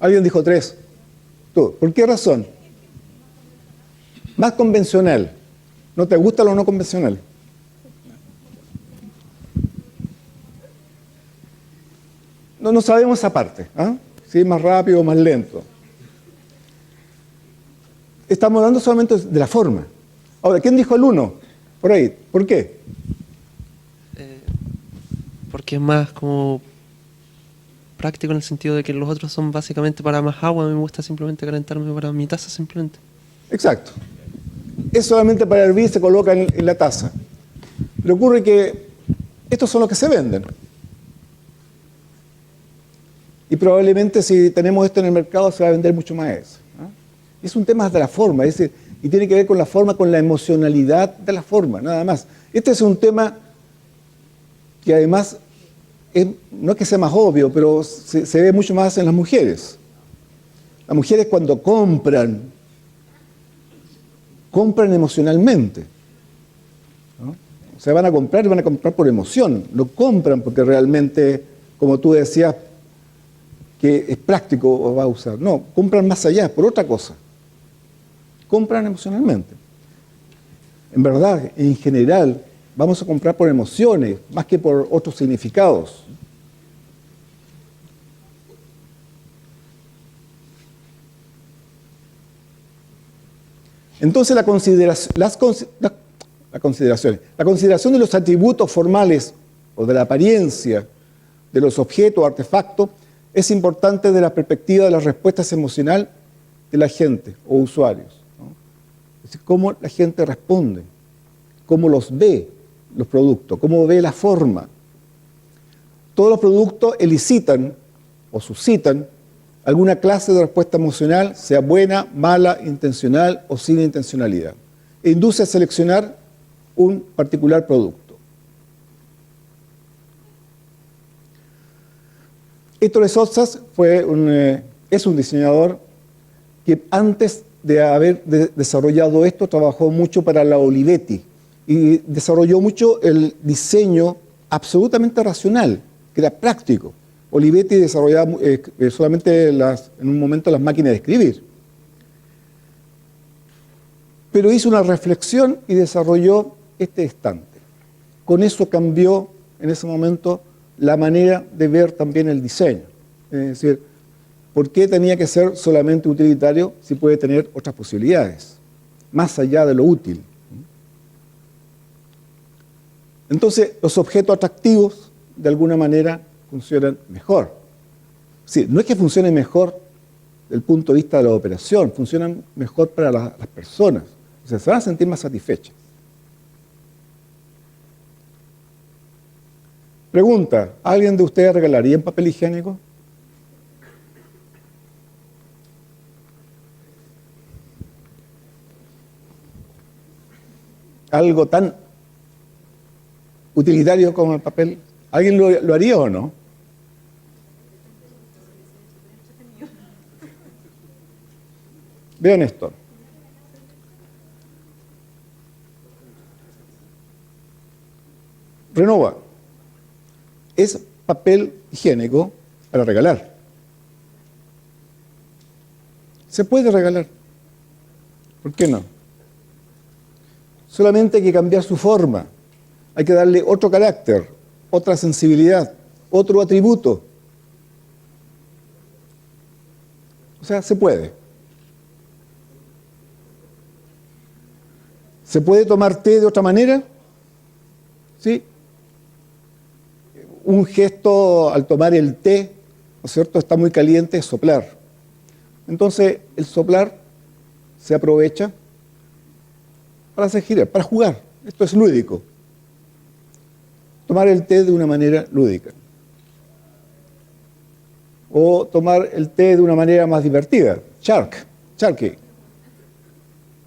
Alguien dijo 3. Tú. ¿Por qué razón? Más convencional. ¿No te gusta lo no convencional? No sabemos esa parte. ¿Ah? Si es más rápido o más lento. Estamos hablando solamente de la forma. Ahora, ¿quién dijo el 1? Por ahí. ¿Por qué? Porque es más como práctico en el sentido de que los otros son básicamente para más agua. A mí me gusta simplemente calentarme para mi taza simplemente. Exacto. Es solamente para hervir, se coloca en la taza. Pero ocurre que estos son los que se venden. Y probablemente si tenemos esto en el mercado se va a vender mucho más eso. ¿No? Es un tema de la forma, es decir, y tiene que ver con la forma, con la emocionalidad de la forma, nada más. Este es un tema que además, no es que sea más obvio, pero se ve mucho más en las mujeres. Las mujeres cuando compran emocionalmente. ¿No? O sea, van a comprar por emoción, no compran porque realmente como tú decías, que es práctico o va a usar. No, compran más allá, por otra cosa. Compran emocionalmente. En verdad, en general, vamos a comprar por emociones, más que por otros significados. Entonces, la consideración de los atributos formales o de la apariencia de los objetos o artefactos es importante desde la perspectiva de las respuestas emocionales de la gente o usuarios, ¿no? Es decir, cómo la gente responde, cómo los ve los productos, cómo ve la forma. Todos los productos elicitan o suscitan alguna clase de respuesta emocional, sea buena, mala, intencional o sin intencionalidad, e induce a seleccionar un particular producto. Ettore Sottsass es un diseñador que antes de haber desarrollado esto trabajó mucho para la Olivetti y desarrolló mucho el diseño absolutamente racional, que era práctico. Olivetti desarrollaba solamente en un momento las máquinas de escribir. Pero hizo una reflexión y desarrolló este estante. Con eso cambió en ese momento la manera de ver también el diseño. Es decir, ¿por qué tenía que ser solamente utilitario si puede tener otras posibilidades, más allá de lo útil? Entonces, los objetos atractivos, de alguna manera, funcionan mejor. Sí, no es que funcionen mejor desde el punto de vista de la operación, funcionan mejor para las personas. O sea, se van a sentir más satisfechas. Pregunta, ¿alguien de ustedes regalaría un papel higiénico? Algo tan utilitario como el papel. ¿Alguien lo haría o no? Vean esto. Renova es papel higiénico para regalar. Se puede regalar. ¿Por qué no? Solamente hay que cambiar su forma. Hay que darle otro carácter, otra sensibilidad, otro atributo. O sea, se puede. ¿Se puede tomar té de otra manera? ¿Sí? Un gesto al tomar el té, ¿no es cierto?, está muy caliente, es soplar. Entonces, el soplar se aprovecha para hacer girar, para jugar. Esto es lúdico. Tomar el té de una manera lúdica. O tomar el té de una manera más divertida. Sharky.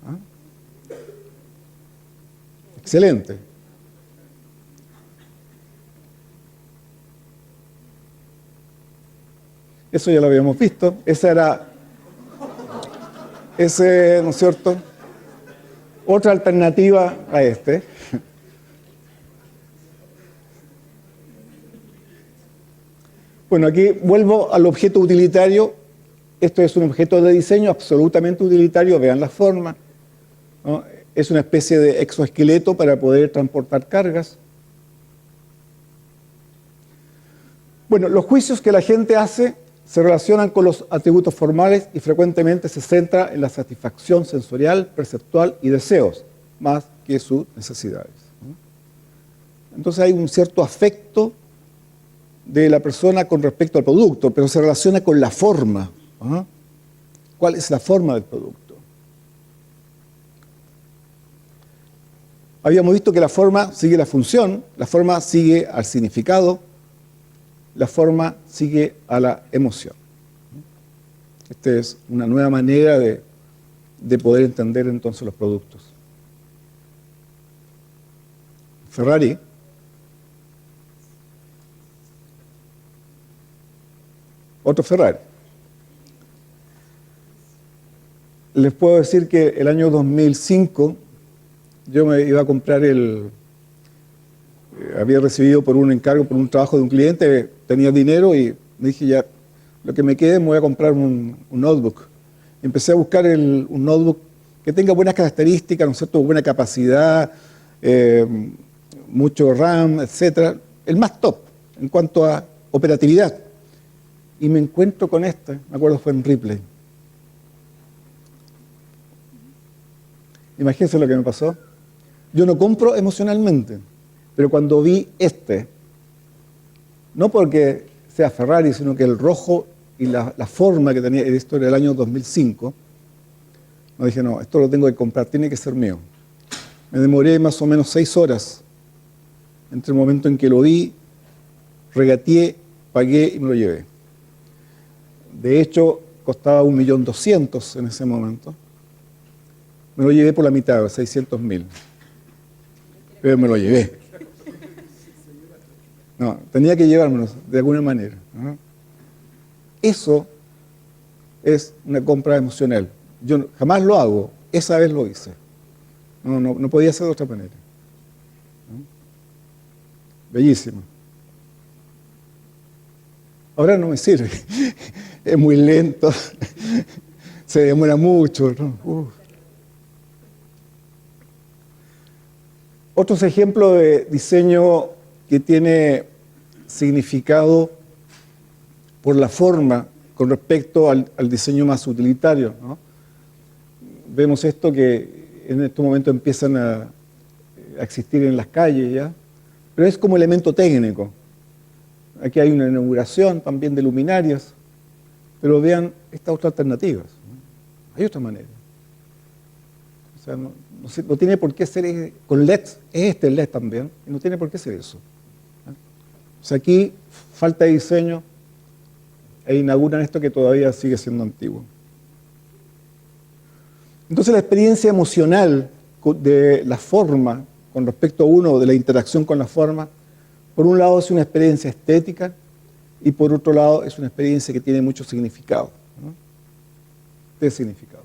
¿Ah? Excelente. Eso ya lo habíamos visto. Esa era, ¿no es cierto?, otra alternativa a este. Bueno, aquí vuelvo al objeto utilitario. Esto es un objeto de diseño absolutamente utilitario. Vean la forma, ¿no? Es una especie de exoesqueleto para poder transportar cargas. Bueno, los juicios que la gente hace se relacionan con los atributos formales y frecuentemente se centra en la satisfacción sensorial, perceptual y deseos, más que sus necesidades. Entonces hay un cierto afecto de la persona con respecto al producto, pero se relaciona con la forma. ¿Ah? ¿Cuál es la forma del producto? Habíamos visto que la forma sigue la función, la forma sigue al significado, la forma sigue a la emoción. Esta es una nueva manera de poder entender entonces los productos. Ferrari otro Ferrari. Les puedo decir que el año 2005 yo me iba a comprar el había recibido por un encargo, por un trabajo de un cliente, tenía dinero y me dije ya, lo que me quede me voy a comprar un notebook. Empecé a buscar un notebook que tenga buenas características, ¿no es cierto?, buena capacidad, mucho RAM, etcétera, el más top en cuanto a operatividad. Y me encuentro con este, me acuerdo fue en Ripley. Imagínense lo que me pasó. Yo no compro emocionalmente, pero cuando vi este, no porque sea Ferrari, sino que el rojo y la forma que tenía, esto era el año 2005, me dije, no, esto lo tengo que comprar, tiene que ser mío. Me demoré más o menos 6 horas entre el momento en que lo vi, regateé, pagué y me lo llevé. De hecho, costaba 1.200.000 en ese momento. Me lo llevé por la mitad, 600.000. Pero me lo llevé. No, tenía que llevármelo de alguna manera, ¿no? Eso es una compra emocional. Yo jamás lo hago, esa vez lo hice. No podía ser de otra manera. ¿No? Bellísimo. Ahora no me sirve. Es muy lento. Se demora mucho, ¿no? Otros ejemplos de diseño que tiene significado por la forma con respecto al diseño más utilitario, ¿no? Vemos esto que en estos momentos empiezan a existir en las calles ya, pero es como elemento técnico. Aquí hay una inauguración también de luminarias, pero vean estas otras alternativas, ¿no? Hay otra manera. O sea, no tiene por qué ser con LED, es este el LED también, y no tiene por qué ser eso. O sea, aquí falta de diseño e inauguran esto que todavía sigue siendo antiguo. Entonces la experiencia emocional de la forma con respecto a uno, de la interacción con la forma, por un lado es una experiencia estética y por otro lado es una experiencia que tiene mucho significado, ¿no? De significado.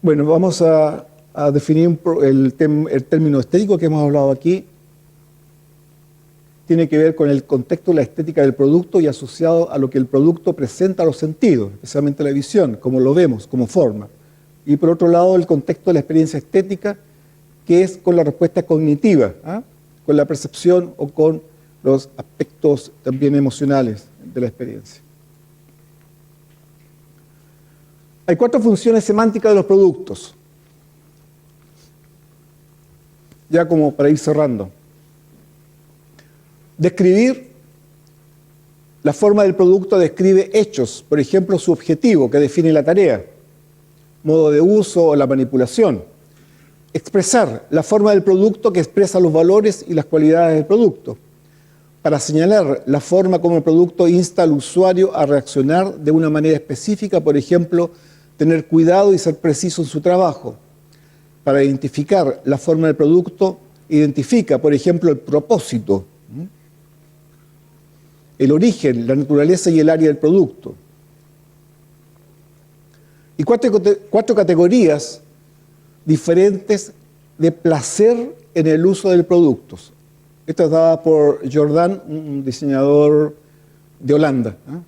Bueno, vamos a definir el término estético que hemos hablado aquí. Tiene que ver con el contexto de la estética del producto y asociado a lo que el producto presenta a los sentidos, especialmente la visión, como lo vemos, como forma. Y por otro lado, el contexto de la experiencia estética, que es con la respuesta cognitiva, ¿ah? Con la percepción o con los aspectos también emocionales de la experiencia. Hay 4 funciones semánticas de los productos. Ya como para ir cerrando. Describir, la forma del producto describe hechos, por ejemplo, su objetivo, que define la tarea, modo de uso o la manipulación. Expresar, la forma del producto que expresa los valores y las cualidades del producto. Para señalar la forma como el producto insta al usuario a reaccionar de una manera específica, por ejemplo, tener cuidado y ser preciso en su trabajo. Para identificar la forma del producto, identifica, por ejemplo, el propósito, el origen, la naturaleza y el área del producto. Y 4 categorías diferentes de placer en el uso del producto. Esta es dada por Jordan, un diseñador de Holanda, ¿eh?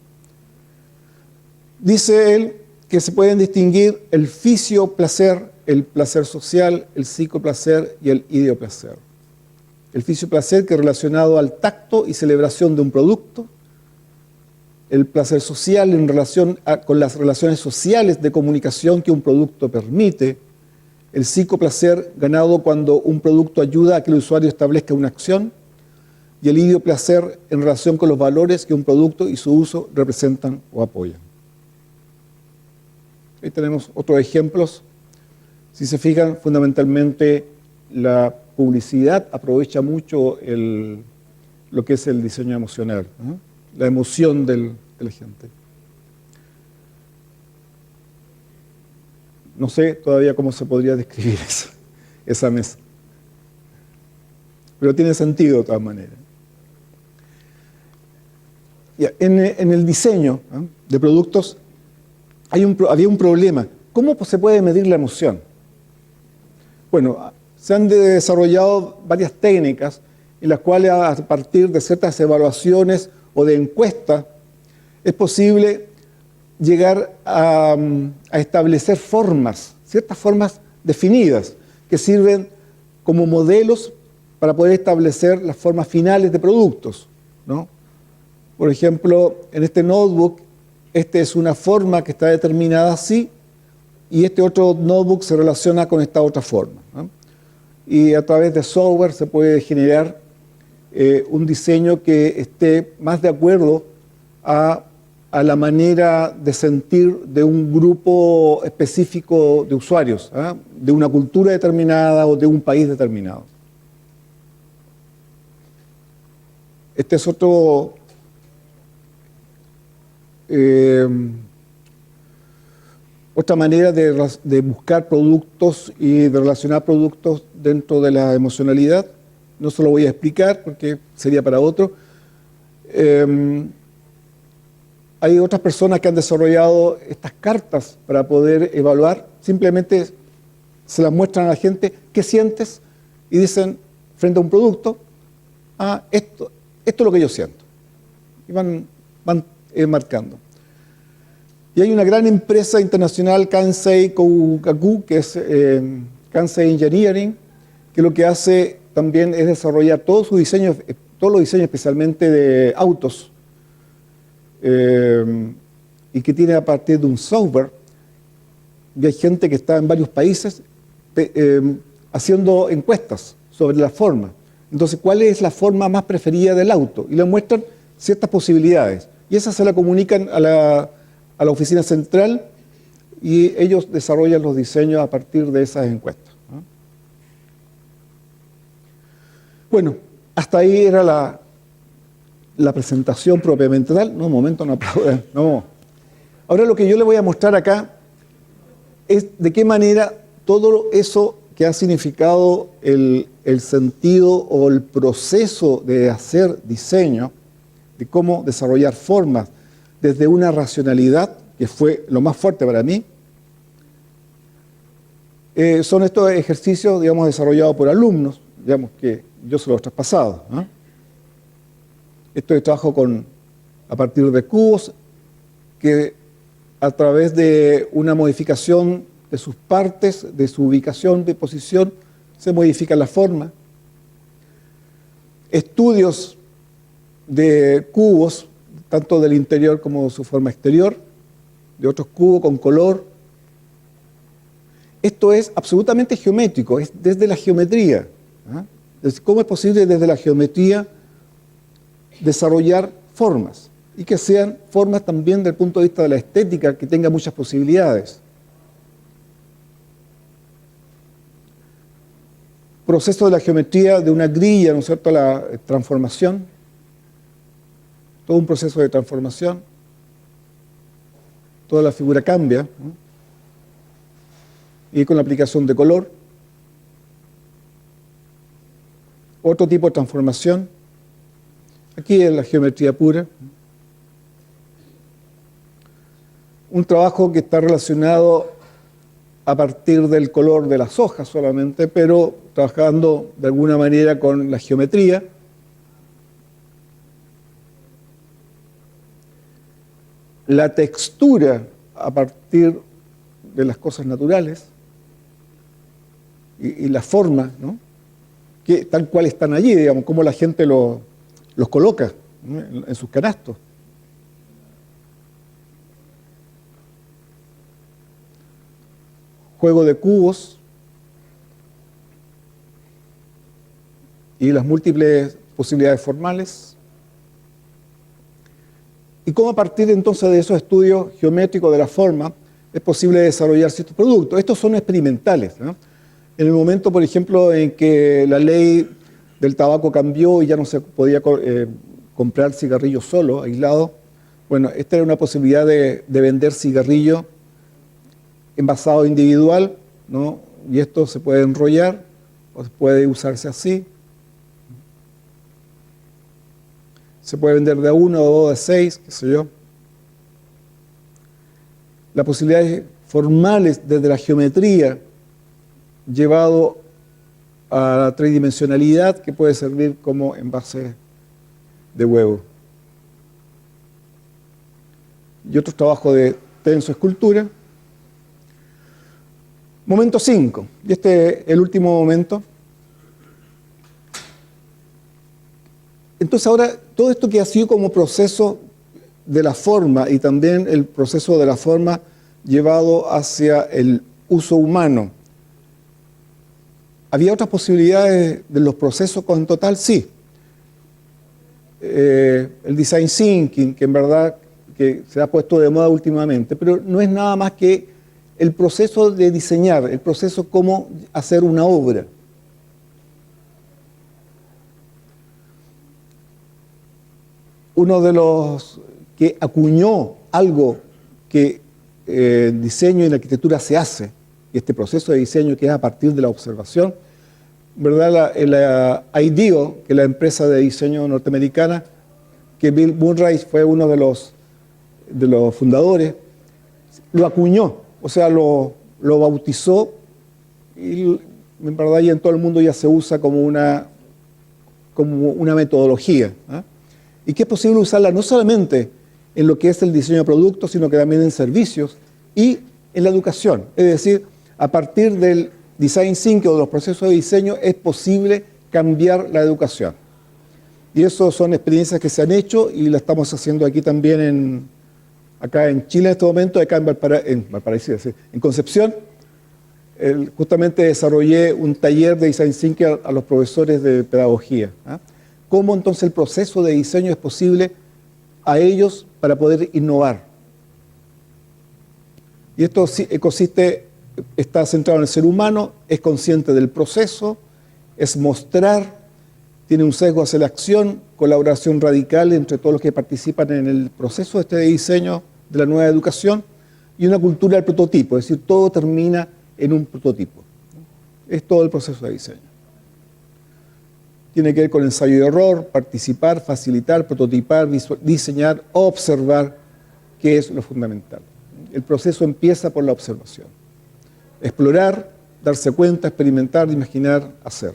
Dice él que se pueden distinguir el fisioplacer, el placer social, el psicoplacer y el ideoplacer. El fisioplacer, que es relacionado al tacto y celebración de un producto. El placer social en relación con las relaciones sociales de comunicación que un producto permite. El psicoplacer ganado cuando un producto ayuda a que el usuario establezca una acción. Y el ideoplacer en relación con los valores que un producto y su uso representan o apoyan. Ahí tenemos otros ejemplos. Si se fijan, fundamentalmente la publicidad aprovecha mucho lo que es el diseño emocional, ¿no? La emoción de la gente. No sé todavía cómo se podría describir esa mesa. Pero tiene sentido de todas maneras. En el diseño, ¿no?, de productos había un problema. ¿Cómo se puede medir la emoción? Bueno, se han desarrollado varias técnicas en las cuales a partir de ciertas evaluaciones o de encuestas es posible llegar a establecer formas, ciertas formas definidas que sirven como modelos para poder establecer las formas finales de productos, ¿no? Por ejemplo, en este notebook, esta es una forma que está determinada así, y este otro notebook se relaciona con esta otra forma, ¿no? Y a través de software se puede generar un diseño que esté más de acuerdo a la manera de sentir de un grupo específico de usuarios, ¿eh? De una cultura determinada o de un país determinado. Este es otro otra manera de buscar productos y de relacionar productos dentro de la emocionalidad. No se lo voy a explicar porque sería para otro. Hay otras personas que han desarrollado estas cartas para poder evaluar. Simplemente se las muestran a la gente, ¿qué sientes? Y dicen, frente a un producto, esto es lo que yo siento. Y van marcando. Y hay una gran empresa internacional, Kansei Kogaku, que es Kansei Engineering, que lo que hace también es desarrollar todos los diseños especialmente de autos, y que tiene a partir de un software, y hay gente que está en varios países haciendo encuestas sobre la forma. Entonces, ¿cuál es la forma más preferida del auto? Y le muestran ciertas posibilidades. Y esas se la comunican a la oficina central y ellos desarrollan los diseños a partir de esas encuestas, ¿no? Bueno, hasta ahí era la presentación propiamente tal. No, un momento, no aplaudan. No. Ahora lo que yo le voy a mostrar acá es de qué manera todo eso que ha significado el sentido o el proceso de hacer diseño, de cómo desarrollar formas desde una racionalidad, que fue lo más fuerte para mí, son estos ejercicios, digamos, desarrollados por alumnos, digamos, que yo se los he traspasado, ¿no? Esto de trabajo a partir de cubos, que a través de una modificación de sus partes, de su ubicación, de posición, se modifica la forma. Estudios de cubos, tanto del interior como de su forma exterior, de otros cubos con color. Esto es absolutamente geométrico, es desde la geometría, ¿eh? ¿Cómo es posible desde la geometría desarrollar formas? Y que sean formas también desde el punto de vista de la estética, que tengan muchas posibilidades. Proceso de la geometría de una grilla, ¿no es cierto?, la transformación. Todo un proceso de transformación. Toda la figura cambia, ¿no? Y con la aplicación de color. Otro tipo de transformación. Aquí es la geometría pura. Un trabajo que está relacionado a partir del color de las hojas solamente, pero trabajando de alguna manera con la geometría. La textura a partir de las cosas naturales y la forma, ¿no?, que tal cual están allí, digamos, cómo la gente los coloca, ¿no?, en sus canastos. Juego de cubos y las múltiples posibilidades formales. Y cómo a partir entonces de esos estudios geométricos de la forma es posible desarrollar ciertos productos. Estos son experimentales, ¿no? En el momento, por ejemplo, en que la ley del tabaco cambió y ya no se podía comprar cigarrillos solo, aislados, bueno, esta era una posibilidad de vender cigarrillo envasado individual, ¿no? Y esto se puede enrollar o puede usarse así. Se puede vender de a 1, de 2, de 6, qué sé yo. Las posibilidades formales desde la geometría llevado a la tridimensionalidad que puede servir como envase de huevo. Y otros trabajos de tensoescultura. Momento 5, y este es el último momento. Entonces ahora, todo esto que ha sido como proceso de la forma y también el proceso de la forma llevado hacia el uso humano, ¿había otras posibilidades de los procesos con total? Sí. El design thinking, que en verdad que se ha puesto de moda últimamente, pero no es nada más que el proceso de diseñar, el proceso cómo hacer una obra. Uno de los que acuñó algo que en diseño y en arquitectura se hace, y este proceso de diseño que es a partir de la observación, ¿verdad? La IDEO, que es la empresa de diseño norteamericana, que Bill Murray fue uno de los fundadores, lo acuñó. O sea, lo bautizó y en verdad ya en todo el mundo ya se usa como una metodología, ¿eh? Y que es posible usarla no solamente en lo que es el diseño de productos, sino que también en servicios y en la educación. Es decir, a partir del design thinking o de los procesos de diseño es posible cambiar la educación. Y eso son experiencias que se han hecho y la estamos haciendo aquí también acá en Chile en este momento, acá en Valparaíso, en Concepción. Justamente desarrollé un taller de design thinking a los profesores de pedagogía. ¿Eh? Cómo entonces el proceso de diseño es posible a ellos para poder innovar. Y esto consiste, está centrado en el ser humano, es consciente del proceso, es mostrar, tiene un sesgo hacia la acción, colaboración radical entre todos los que participan en el proceso de diseño de la nueva educación y una cultura del prototipo, es decir, todo termina en un prototipo. Es todo el proceso de diseño. Tiene que ver con ensayo y error, participar, facilitar, prototipar, diseñar, observar, que es lo fundamental. El proceso empieza por la observación. Explorar, darse cuenta, experimentar, imaginar, hacer.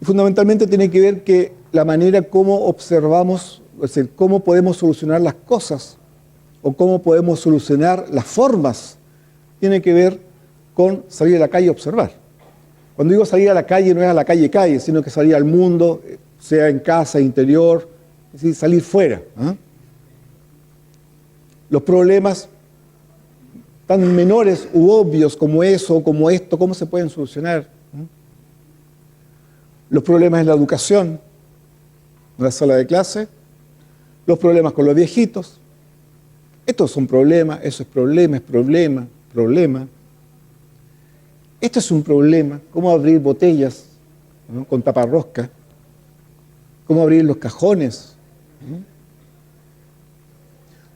Y fundamentalmente tiene que ver que la manera como observamos, es decir, cómo podemos solucionar las cosas o cómo podemos solucionar las formas, tiene que ver con salir a la calle a observar. Cuando digo salir a la calle, no es a la calle, sino que salir al mundo, sea en casa, interior, es decir, salir fuera. ¿Eh? Los problemas tan menores u obvios como eso, como esto, ¿cómo se pueden solucionar? ¿Eh? Los problemas en la educación, en la sala de clase, los problemas con los viejitos. Estos son problemas, eso es problema, problema. Esto es un problema, cómo abrir botellas, ¿no?, con taparrosca, cómo abrir los cajones, ¿no?,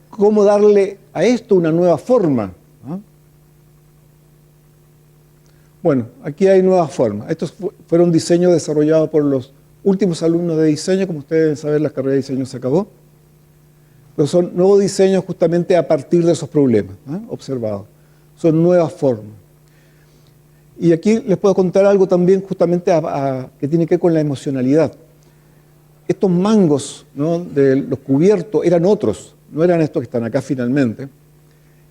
cómo darle a esto una nueva forma, ¿no? Bueno, aquí hay nuevas formas. Estos fueron diseños desarrollados por los últimos alumnos de diseño. Como ustedes deben saber, la carrera de diseño se acabó. Pero son nuevos diseños justamente a partir de esos problemas, ¿eh?, observados. Son nuevas formas. Y aquí les puedo contar algo también justamente que tiene que ver con la emocionalidad. Estos mangos, ¿no?, de los cubiertos eran otros, no eran estos que están acá finalmente.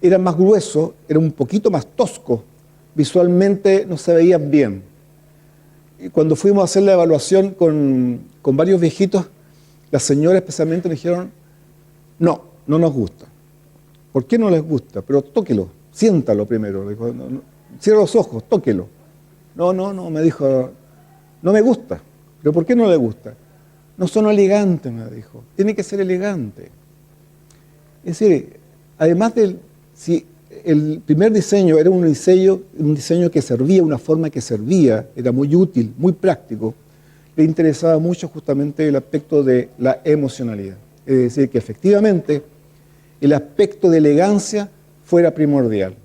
Eran más gruesos, eran un poquito más toscos, visualmente no se veían bien. Y cuando fuimos a hacer la evaluación con varios viejitos, las señoras especialmente me dijeron, no nos gusta. ¿Por qué no les gusta? Pero tóquelo, siéntalo primero. Dijo, cierra los ojos, tóquelo. No, me dijo, no me gusta. ¿Pero por qué no le gusta? No son elegantes, me dijo. Tiene que ser elegante. Es decir, además si el primer diseño era un diseño que servía, una forma que servía, era muy útil, muy práctico, le interesaba mucho justamente el aspecto de la emocionalidad. Es decir, que efectivamente el aspecto de elegancia fuera primordial.